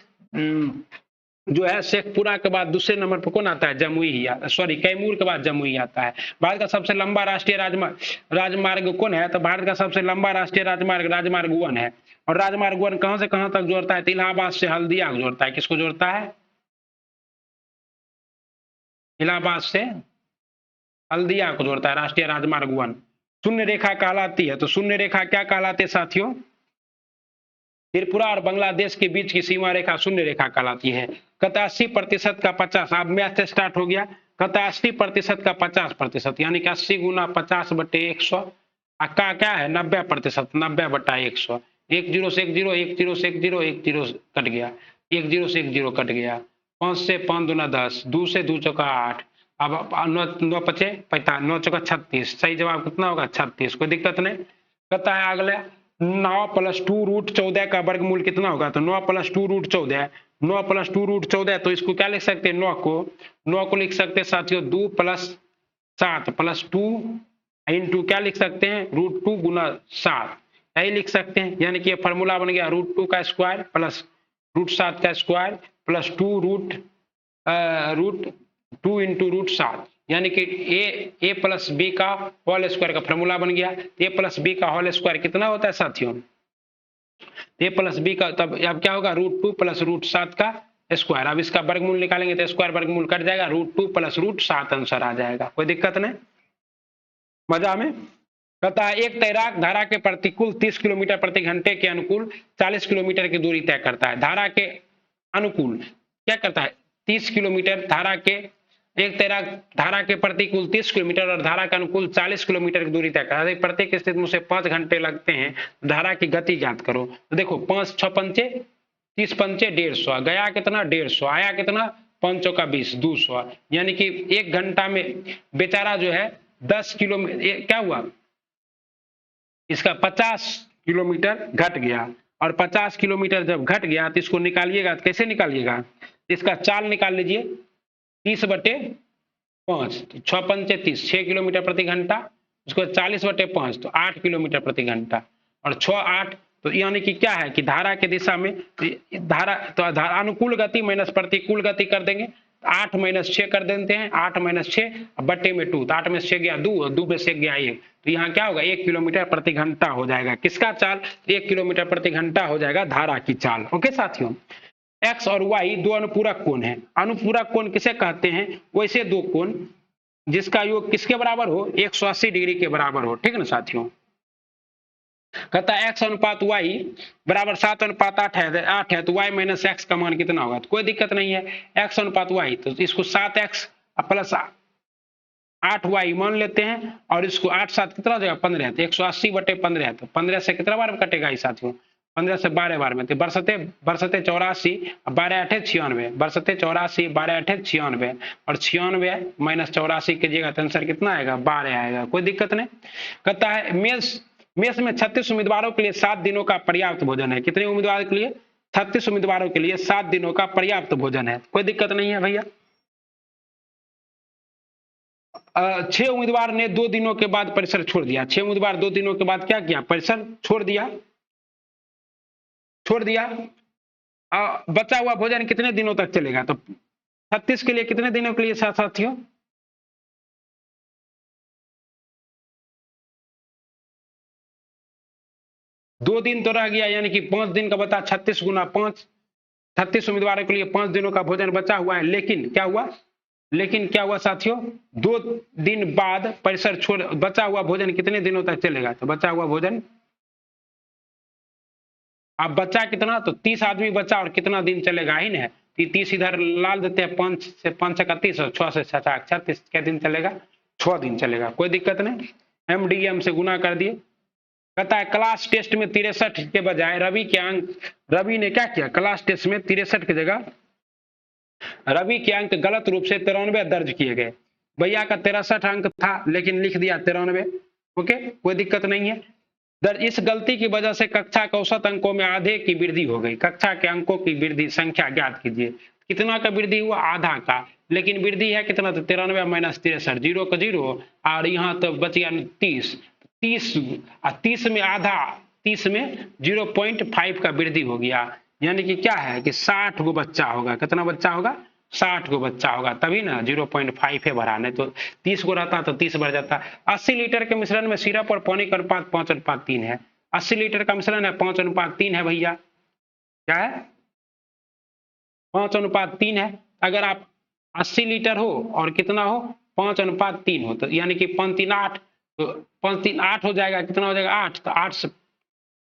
जो है शेखपुरा के बाद दूसरे नंबर पर कौन आता है, जमुई, सॉरी कैमूर के बाद जमुई आता है। भारत का सबसे लंबा राष्ट्रीय राजमार्ग कौन है, तो भारत का सबसे लंबा राष्ट्रीय राजमार्ग 1 है। और राजमार्ग 1 कहां से कहां तक जोड़ता है, तो इलाहाबाद से हल्दिया को जोड़ता है। किसको जोड़ता है, इलाहाबाद से हल्दिया को जोड़ता है, राष्ट्रीय राजमार्ग 1। शून्य रेखा कहलाती है, तो शून्य रेखा क्या कहलाती है साथियों, त्रिपुरा और बांग्लादेश के बीच की सीमा रेखा शून्य रेखा कहलाती है। कहता 80% का 50, अब मैथ से स्टार्ट हो गया। कहता 80% का 50%, यानी कि 80 गुना 50/100 का क्या है 90%, 90/100। 1 0 से 1 0, 1 0 से 1 0, 1 0 कट गया, 1 0 से 1 0 कट गया। 5 से 5 दूना 10, 2 से 2 चौका 8, अब 9 पचे 45, 9 चौका 36। सही जवाब कितना होगा, 36। कोई दिक्कत नहीं। कहता है अगले 9 + 2√14 का वर्गमूल कितना होगा, तो 9 + 2√14, 9 + 2√14, तो इसको क्या लिख सकते हैं, 9 को लिख सकते हैं साथियों 2 + 7 + 2 इंटू क्या लिख सकते हैं, √2 गुना 7, यही लिख सकते हैं। यानी कि ये फॉर्मूला बन गया √2 का स्क्वायर प्लस √7 का square plus 2 root 2 into root 7, यानी कि ए प्लस बी का होल स्क्वायर का फॉर्मूला बन गया। ए प्लस बी का होल स्क्वायर कितना होता है साथियों? ए प्लस बी का, तब अब क्या होगा? √2 प्लस √7 का स्क्वायर। अब इसका वर्गमूल निकालेंगे तो स्क्वायर वर्गमूल कट जाएगा, √2 प्लस √7 आंसर आ जाएगा। कोई दिक्कत नहीं, मजा में। कहता है एक तैराक धारा के प्रतिकूल 30 किलोमीटर प्रति घंटे के अनुकूल 40 किलोमीटर की दूरी तय करता है। धारा के अनुकूल क्या करता है? 30 किलोमीटर धारा के, एक तैराक धारा के प्रतिकूल 30 किलोमीटर और धारा के अनुकूल 40 किलोमीटर की दूरी तय करता है। प्रत्येक स्थिति में उसे 5 घंटे लगते हैं, धारा की गति ज्ञात करो। तो देखो 5 6 पंचे 30 पंचे 150, गया कितना? 150, आया कितना? 5 चौका 20, 200, यानी कि 1 घंटा में बेचारा जो है 10 किलोमीटर, क्या हुआ? इसका 50 किलोमीटर घट गया, और 50 किलोमीटर जब घट गया तो इसको निकालिएगा, तो कैसे निकालिएगा? इसका चाल निकाल लीजिए, 30/5, 6 पंचे 30, 6 किलोमीटर प्रति घंटा, उसको 40/5 तो 8 किलोमीटर प्रति घंटा, और 6 8 तो यानी कि क्या है कि धारा के दिशा में धारा, तो धारा अनुकूल गति माइनस प्रतिकूल गति कर देंगे, 8 - 6 कर देते हैं, 8 - 6 बट्टे में 2, तो 8 में 6 गया 2, 2 में 6 गया 1, तो यहाँ क्या होगा? 1 किलोमीटर प्रति घंटा हो जाएगा। किसका चाल? 1 किलोमीटर प्रति घंटा हो जाएगा धारा की चाल। ओके साथियों, एक्स और वाई दो अनुपूरक कोण है। अनुपूरक कोण किसे कहते हैं? वैसे दो कोण जिसका योग किसके बराबर हो? 180 डिग्री के बराबर हो। ठीक है ना साथियों? कहता है एक्स अनुपात वाई बराबर 7:8 है, तो वाई माइनस एक्स का मान कितना होगा? तो कोई दिक्कत नहीं है, एक्स अनुपात वाई, तो इसको 7x प्लस 8y मान लेते हैं, और इसको 8 7 कितना हो जाएगा? 15, तो 180/15, तो 15 से कितना बार में कटेगा ही साथियों? 15 से 12 बार में, तो बरसते 84, 12 8 96, बरसते 84, 12 8 96, और 96 माइनस 84 कीजिएगा तो आंसर कितना आएगा? 12 आएगा। कोई दिक्कत नहीं। कहता है मेष में 36 उम्मीदवारों के लिए 7 दिनों का पर्याप्त भोजन है। कितने उम्मीदवारों के लिए? 36 उम्मीदवारों के लिए 7 दिनों का पर्याप्त भोजन है। कोई दिक्कत नहीं है भैया। 6 उम्मीदवार ने 2 दिनों के बाद परिसर छोड़ दिया। 6 उम्मीदवार 2 दिनों के बाद क्या किया? परिसर छोड़ दिया। बचा हुआ भोजन कितने दिनों तक चलेगा? तो 36 के लिए कितने दिनों के लिए साथियों? दो दिन तो रह गया, यानी कि 5 दिन का बता, 36 गुना 5, 36 उम्मीदवारों के लिए 5 दिनों का भोजन बचा हुआ है। लेकिन क्या हुआ साथियों? 2 दिन बाद परिसर छोड़, बचा हुआ भोजन कितने दिनों तक चलेगा? तो बचा हुआ भोजन, अब बचा कितना? तो 30 आदमी बचा, और कितना दिन चलेगा ही ना? 30 इधर लाल देते हैं, 5 से 5 31, और 6 से 36, क्या दिन चलेगा? 6 दिन चलेगा। कोई दिक्कत नहीं, MDM से गुना कर दिए। कहता है क्लास टेस्ट में 63 के बजाय रवि ने क्या किया? क्लास टेस्ट में 63 की जगह रवि के अंक गलत रूप से 93 दर्ज किए गए। भैया का 63 अंक था, लेकिन लिख दिया 93। ओके, कोई दिक्कत नहीं है। इस गलती की वजह से कक्षा के औसत अंकों में आधे की वृद्धि हो गई। कक्षा के अंकों की वृद्धि संख्या ज्ञात कीजिए। कितना का वृद्धि हुआ? आधा का, लेकिन वृद्धि है कितना? तो 93 माइनस 63, 0 का 0, और यहाँ तो बच गया 30, 30 में आधा, 30 में 0.5 का वृद्धि हो गया, यानी कि क्या है कि 60 गो बच्चा होगा। कितना बच्चा होगा? 60 गो बच्चा होगा, तभी ना 0.5 है बढ़ा, नहीं तो 30 गो रहता तो 30 बढ़ जाता। 80 लीटर के मिश्रण में सिरप और पानी का अनुपात 5:3 है। 80 लीटर का मिश्रण है, 5:3 है भैया। क्या है? 5:3 है। अगर आप 80 लीटर हो और कितना हो? 5:3 हो, तो यानी कि 5 3 8, तो 5 3 8 हो जाएगा। कितना हो जाएगा? 8, तो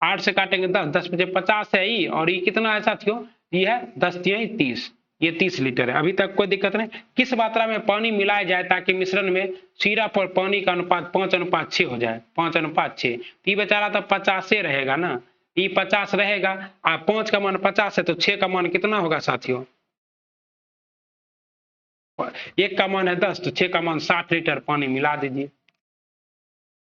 8 से काटेंगे 10, 10 बचे 50 है ही, और ये कितना है साथियों? ये है 10 3 30, ये 30 लीटर है। अभी तक कोई दिक्कत नहीं। किस मात्रा में पानी मिलाया जाए ताकि मिश्रण में सिरप और पानी का अनुपात 5:6 हो जाए? 5:6, ये बेचारा तो 50 रहेगा ना, ये 50 रहेगा, 5 का मान 50 है, तो 6 का मान कितना होगा साथियों? 1 का मान है 10, तो 6 का मान 60 लीटर पानी मिला दीजिए।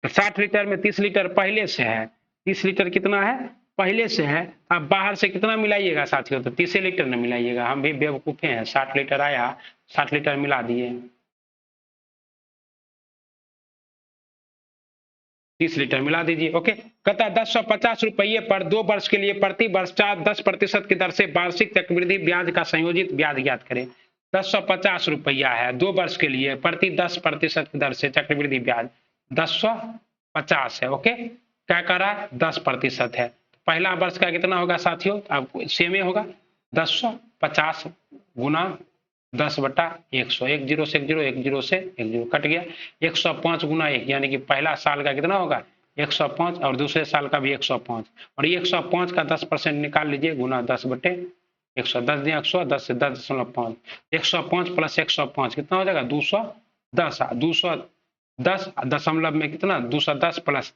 60 लीटर में 30 लीटर पहले से है, 30 लीटर कितना है? पहले से है। अब बाहर से कितना मिलाइएगा साथियों? तो 30 लीटर न मिलाइएगा, हम भी बेवकूफे हैं। 60 लीटर आया, 60 लीटर मिला दिए, 30 लीटर मिला दीजिए। ओके, कहता है 1050 रुपये पर 2 वर्ष के लिए प्रति वर्ष 10% की दर से वार्षिक चक्रवृद्धि ब्याज का संयोजित ब्याज ज्ञात करें। 1050 है 2 वर्ष के लिए, प्रति 10% की दर से चक्रवृद्धि ब्याज 1050 है। ओके, क्या कर रहा है 10% है। पहला वर्ष का कितना होगा साथियों, अब सेम ही होगा 1050 गुना 10/100, 1 0 से 1 0, 1 0 से 1 0 कट गया, 105 गुना 1, यानी कि पहला साल का कितना होगा 105 और दूसरे साल का भी 105, और ये 105 का 10% निकाल लीजिए गुना 10/100, 10 दिया 100, 10 से 10.5, 105 प्लस 105 कितना हो जाएगा 210, 210 दशमलव में कितना 210 प्लस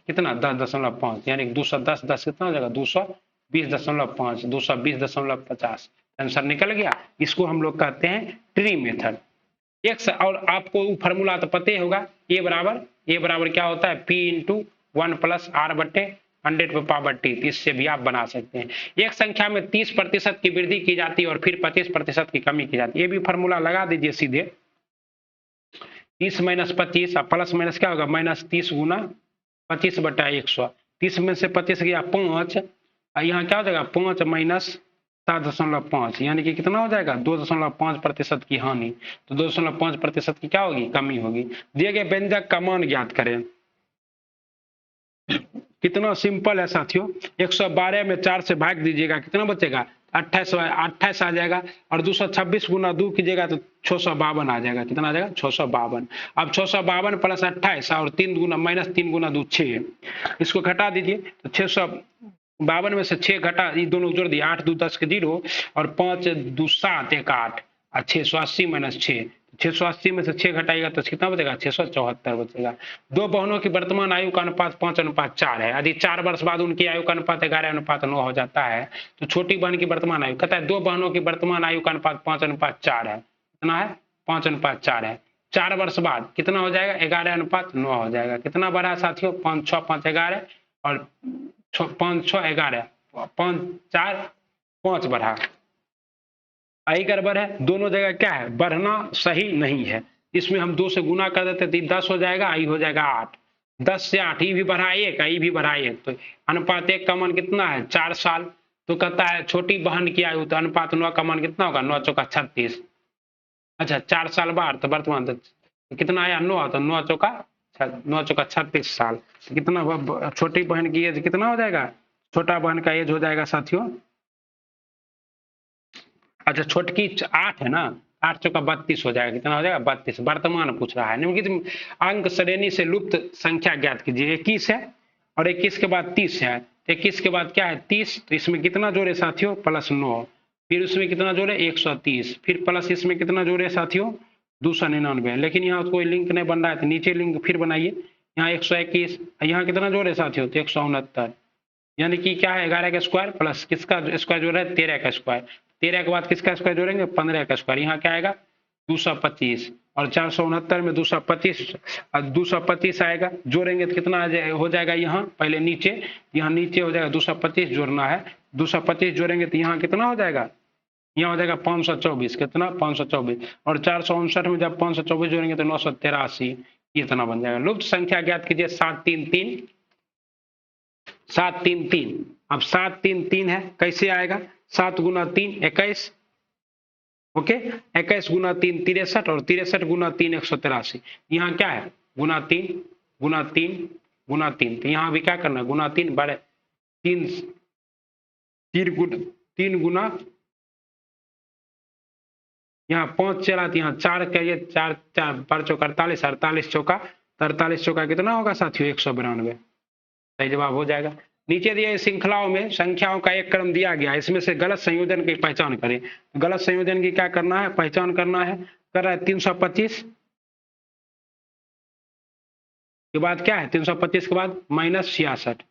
कितना 10.5, यानी 210 10 कितना हो जाएगा 220.5, 220.50, आंसर निकल गया। इसको हम लोग कहते हैं ट्री मेथड। एक और आपको फॉर्मूला तो पता ही होगा, ए बराबर क्या होता है P × 1 + R/100/T, इससे भी आप बना सकते हैं। एक संख्या में 30% की वृद्धि की जाती है और फिर 25% की कमी की जाती है। ये भी फॉर्मूला लगा दीजिए सीधे, 30 - 25 प्लस माइनस क्या होगा -30 गुना 25/100, 30 में से 25 गया 5, यहाँ क्या हो जाएगा 5 - 7.5, यानी कि कितना हो जाएगा 2.5% की हानि, तो 2.5% की क्या होगी कमी होगी। दिए गए व्यंजक का मान ज्ञात करें। कितना सिंपल है साथियों, 112 में 4 से भाग दीजिएगा कितना बचेगा 28 आ जाएगा, और 226 गुना 2 कीजिएगा तो 652 आ जाएगा। कितना आ जाएगा 652। अब 652 प्लस 28 और 3 गुना -3 गुना 2 6, इसको घटा दीजिए तो 652 में से 6 घटा, ये दोनों जोड़ दिए 8 2 10 के 0 और 5 2 7 1 8 और 680 - 6, 680 में से 6 घटाएगा तो कितना बचेगा 674 बचेगा। दो बहनों की वर्तमान आयु का अनुपात 5:4 है। यदि 4 वर्ष बाद उनकी आयु का अनुपात 11:9 हो जाता है तो छोटी बहन की वर्तमान आयु, कहता है दो बहनों की वर्तमान आयु का अनुपात 5:4 है। कितना है 5:4 है। 4 वर्ष बाद कितना हो जाएगा 11:9 हो जाएगा। कितना बढ़ा साथियों 5 6 5 11 और 5 6 11 5 4 5 बढ़ा, आई गड़बड़ है। दोनों जगह क्या है बढ़ना सही नहीं है। इसमें हम 2 से गुना कर देते तो 10 हो जाएगा, आई हो जाएगा 8, 10 से 8 ई भी बढ़ा 1 आई भी बढ़ा 1, तो अनुपात 1 का मान कितना है 4 साल। तो कहता है छोटी बहन की आयु, तो अनुपात 9 का मान कितना होगा 9 चौका 36। अच्छा 4 साल बाद तो वर्तमान तो कितना आया 9, तो 9 चौका 36 साल। तो कितना छोटी बहन की एज कितना हो जाएगा, छोटा बहन का एज हो जाएगा साथियों, अच्छा छोटकी 8 है ना, 8 चौका 32 हो जाएगा। कितना हो जाएगा 32। वर्तमान पूछ रहा है, निम्नलिखित अंक श्रेणी से लुप्त संख्या ज्ञात कीजिए। 21 है और 21 के बाद 30 है, 21 के बाद क्या है 30, तो इसमें कितना जोड़े साथियों +9, फिर उसमें कितना जोड़े 130, फिर प्लस इसमें कितना जोड़े साथियों 299। लेकिन यहाँ कोई लिंक नहीं बन रहा है तो नीचे लिंक फिर बनाइए। यहाँ 121, यहाँ कितना जोड़े साथियों तो 169, यानी कि क्या है 11 का स्क्वायर प्लस किसका स्क्वायर जोड़ रहा है 13 का स्क्वायर, 13 के बाद किसका स्क्वायर जोड़ेंगे 15 का स्क्वायर, यहाँ क्या आएगा 225 और 469 में 225 और 225 आएगा, जोड़ेंगे तो कितना हो जाएगा यहाँ पहले नीचे, यहाँ नीचे हो जाएगा 225 जोड़ना है, 225 जोड़ेंगे तो यहाँ कितना हो जाएगा, यहाँ हो जाएगा 524, कितना 524, और 459 में जब 524 जोड़ेंगे तो 983, ये इतना बन जाएगा। लुप्त संख्या ज्ञात कीजिए 733, 733। अब 733 है कैसे आएगा 7 गुना 3 21, ओके 21 गुना 3 63 और 63 गुना 3 183। यहाँ क्या है गुना 3 गुना 3 गुना 3, तो यहाँ भी क्या करना है गुना 3 बड़े 3 गुना, यहाँ 5 चला तो यहाँ 4 करिए, 4 4 4 चौका 48, 48 चौका 43 चौका कितना होगा साथियों 192, सही जवाब हो जाएगा। नीचे दिए श्रृंखलाओं में संख्याओं का एक क्रम दिया गया, इसमें से गलत संयोजन की पहचान करें। गलत संयोजन की क्या करना है पहचान करना है, कर रहा है 325 के बाद क्या है 325 के बाद -66,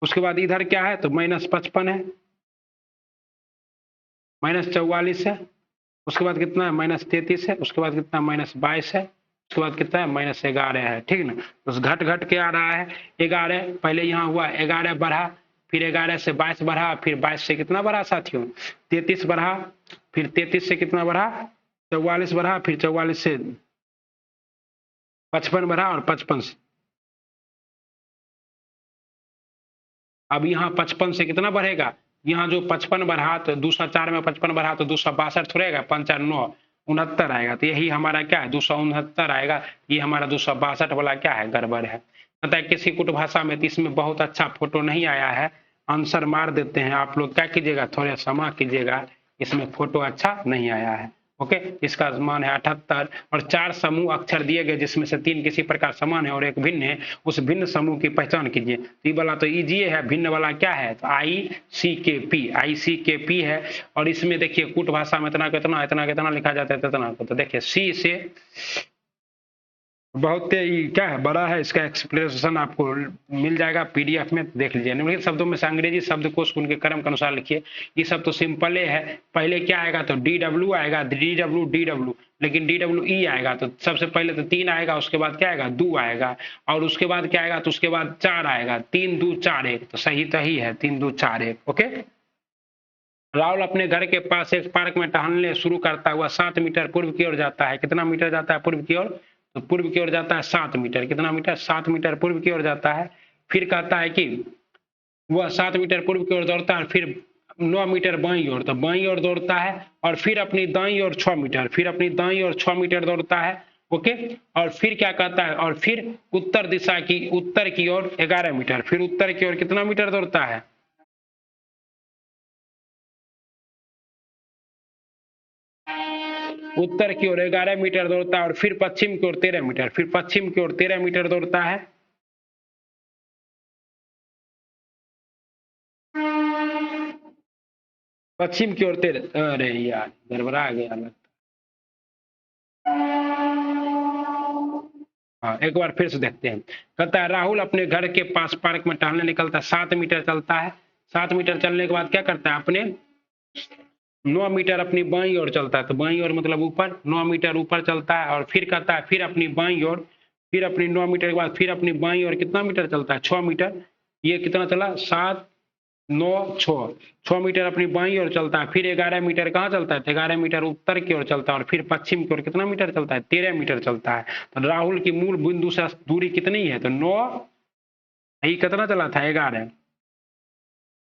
उसके बाद इधर क्या है तो -55 है, -44 है, उसके बाद कितना है -33 है, उसके बाद कितना -22 है, उसके बाद कितना है -11 है, ठीक ना। तो घट घट के आ रहा है 11, पहले यहाँ हुआ 11 बढ़ा, फिर 11 से 22 बढ़ा, फिर 22 से कितना बढ़ा साथियों 33 बढ़ा, फिर 33 से कितना बढ़ा 44 बढ़ा, फिर 44 से 55 बढ़ा और 55 से अब यहाँ 55 से कितना बढ़ेगा यहाँ जो 55 बढ़ा तो 204 में 55 बढ़ा तो 262 थोड़ा आएगा, 5 और 9 69 आएगा। तो यही हमारा क्या है 269 आएगा। ये हमारा 262 वाला क्या है गड़बड़ है। पता है किसी कुट भाषा में तो इसमें बहुत अच्छा फोटो नहीं आया है, आंसर मार देते हैं आप लोग, क्या कीजिएगा थोड़ा क्षमा कीजिएगा, इसमें फोटो अच्छा नहीं आया है। ओके, इसका मान है 78 और 4 समूह अक्षर दिए गए जिसमें से 3 किसी प्रकार समान है और एक भिन्न है, उस भिन्न समूह की पहचान कीजिए। तो ये वाला तो इजी है, भिन्न वाला क्या है तो ICKP है। और इसमें देखिए कूट भाषा में इतना कितना इतना कितना लिखा जाता है इतना, तो देखिए सी से बहुत क्या है बड़ा है, इसका एक्सप्लेनेशन आपको मिल जाएगा पीडीएफ में, देख लीजिए। निम्नलिखित शब्दों में से अंग्रेजी शब्दकोश उनके क्रम के अनुसार लिखिए। ये सब तो सिंपल है, पहले क्या आएगा तो DW आएगा, DW, लेकिन DWE आएगा तो सबसे पहले तो 3 आएगा, उसके बाद क्या आएगा 2 आएगा, और उसके बाद क्या आएगा तो उसके बाद 4 आएगा, 3 2 4 1, तो सही तो ही है 3 2 4 1। ओके, राहुल अपने घर के पास एक पार्क में टहलने शुरू करता हुआ 7 मीटर पूर्व की ओर जाता है। कितना मीटर जाता है पूर्व की ओर, तो पूर्व की ओर जाता है 7 मीटर। कितना मीटर 7 मीटर पूर्व की ओर जाता है। फिर कहता है कि वह 7 मीटर पूर्व की ओर दौड़ता है, फिर 9 मीटर बाईं ओर, तो बाईं ओर दौड़ता है, और फिर अपनी दाईं ओर 6 मीटर, फिर अपनी दाईं ओर 6 मीटर दौड़ता है। ओके, और फिर क्या कहता है, और फिर उत्तर दिशा की उत्तर की ओर 11 मीटर, फिर उत्तर की ओर कितना मीटर दौड़ता है, उत्तर की ओर 11 मीटर दौड़ता है, और फिर पश्चिम की ओर 13 मीटर, फिर पश्चिम की ओर 13 मीटर दौड़ता है। पश्चिम की ओर 13, अरे यार गड़बड़ा गया लगता। हाँ एक बार फिर से देखते हैं। कहता है राहुल अपने घर के पास पार्क में टहलने निकलता है, 7 मीटर चलता है। 7 मीटर चलने के बाद क्या करता है, अपने 9 मीटर अपनी बाईं ओर चलता है, तो बाईं ओर मतलब ऊपर, 9 मीटर ऊपर चलता है, और फिर कहता है फिर अपनी बाईं ओर, फिर अपनी 9 मीटर के बाद फिर अपनी बाईं ओर कितना मीटर चलता है 6 मीटर। ये कितना चला 7 9 6 मीटर अपनी बाईं ओर चलता है, फिर 11 मीटर कहाँ चलता है, 11 मीटर उत्तर की ओर चलता है, और फिर पश्चिम की ओर कितना मीटर चलता है 13 मीटर चलता है। तो राहुल की मूल बिंदु से दूरी कितनी है, तो 9, यही कितना चला था 11,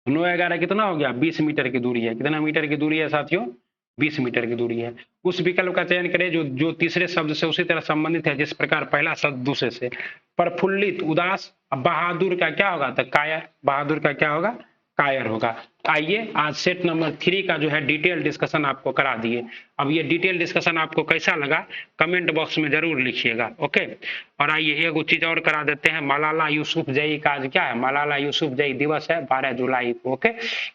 9 11 कितना हो गया 20 मीटर की दूरी है। कितना मीटर की दूरी है साथियों, 20 मीटर की दूरी है। उस विकल्प का चयन करें जो तीसरे शब्द से उसी तरह संबंधित है जिस प्रकार पहला शब्द दूसरे से। प्रफुल्लित, उदास, बहादुर का क्या होगा तो कायर, बहादुर का क्या होगा कायर होगा। आइए आज सेट नंबर 3 का जो है डिटेल डिस्कशन आपको करा दिए। अब ये डिटेल डिस्कशन आपको कैसा लगा कमेंट बॉक्स में जरूर लिखिएगा। ओके, और आइए एक चीज और करा देते हैं। मलाला यूसुफजई का आज क्या है, मलाला यूसुफजई दिवस है 12 जुलाई को। ओके,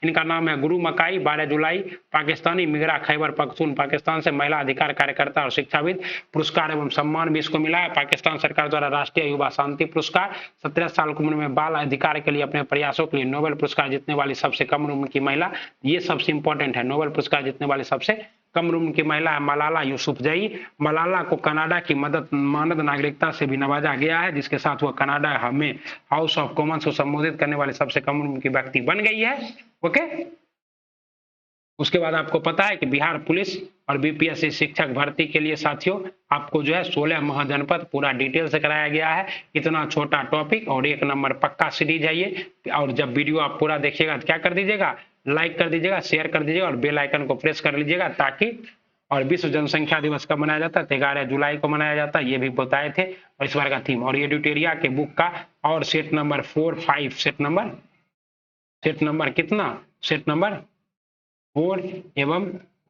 इनका नाम है गुरु मकाई, 12 जुलाई, पाकिस्तानी मिगरा खैबर पख्तून, पाकिस्तान से महिला अधिकार कार्यकर्ता और शिक्षाविद। पुरस्कार एवं सम्मान भी इसको मिला है पाकिस्तान सरकार द्वारा, राष्ट्रीय युवा शांति पुरस्कार। 17 साल की उम्र में बाल अधिकार के लिए अपने प्रयासों के लिए नोबेल पुरस्कार जीतने वाली सबसे कम उम्र की महिला, ये सबसे इंपॉर्टेंट है। नोबेल पुरस्कार जीतने वाली सबसे कम उम्र की महिला है मलाला यूसुफजई। मलाला को कनाडा की मानद नागरिकता से भी नवाजा गया है, जिसके साथ वह कनाडा में हाउस ऑफ कॉमन्स को संबोधित करने वाली सबसे कम उम्र की व्यक्ति बन गई है। ओके, उसके बाद आपको पता है कि बिहार पुलिस और बीपीएससी शिक्षक भर्ती के लिए साथियों आपको जो है 16 महाजनपद पूरा डिटेल से कराया गया है। इतना छोटा टॉपिक और 1 नंबर पक्का सीरीज है ये। और जब वीडियो आप पूरा देखिएगा तो क्या कर दीजिएगा, लाइक कर दीजिएगा, शेयर कर दीजिएगा और बेल आइकन को प्रेस कर लीजिएगा, ताकि और विश्व जनसंख्या दिवस कब मनाया जाता है, 11 जुलाई को मनाया जाता है, ये भी बताए थे। और इस बार का थीम और ये ड्यूटेरिया के बुक का और सेट नंबर 4 5 सेट नंबर कितना, सेट नंबर 4 एवं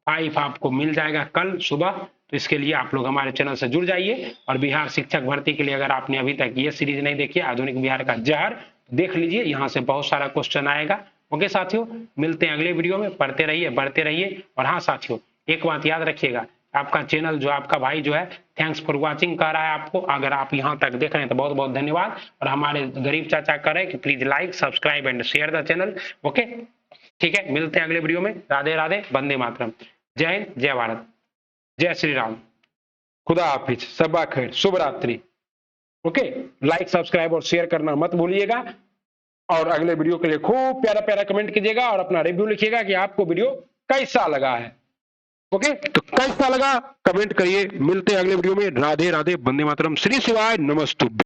5 आपको मिल जाएगा कल सुबह। तो इसके लिए आप लोग हमारे चैनल से जुड़ जाइए। और बिहार शिक्षक भर्ती के लिए अगर आपने अभी तक ये सीरीज नहीं देखी आधुनिक बिहार का जहर, देख लीजिए, यहाँ से बहुत सारा क्वेश्चन आएगा। ओके साथियों, मिलते हैं अगले वीडियो में। पढ़ते रहिए, बढ़ते रहिए। और हाँ साथियों, एक बात याद रखिएगा, आपका चैनल जो आपका भाई जो है थैंक्स फॉर वॉचिंग कह रहा है आपको। अगर आप यहाँ तक देख रहे हैं तो बहुत बहुत धन्यवाद। और हमारे गरीब चाचा कह रहे हैं कि please like subscribe and share the channel. Okay, ठीक है, मिलते हैं अगले वीडियो में। राधे राधे, वंदे मातरम, जय हिंद, जय भारत, जय श्री राम, खुदा हाफिज, सबा खैर, शुभ रात्रि। ओके, लाइक सब्सक्राइब और शेयर करना मत भूलिएगा। और अगले वीडियो के लिए खूब प्यारा प्यारा कमेंट कीजिएगा और अपना रिव्यू लिखिएगा कि आपको वीडियो कैसा लगा है। ओके, तो कैसा लगा कमेंट करिए। मिलते हैं अगले वीडियो में। राधे राधे, वंदे मातरम, श्री शिवाय, नमस्तुभ्यं।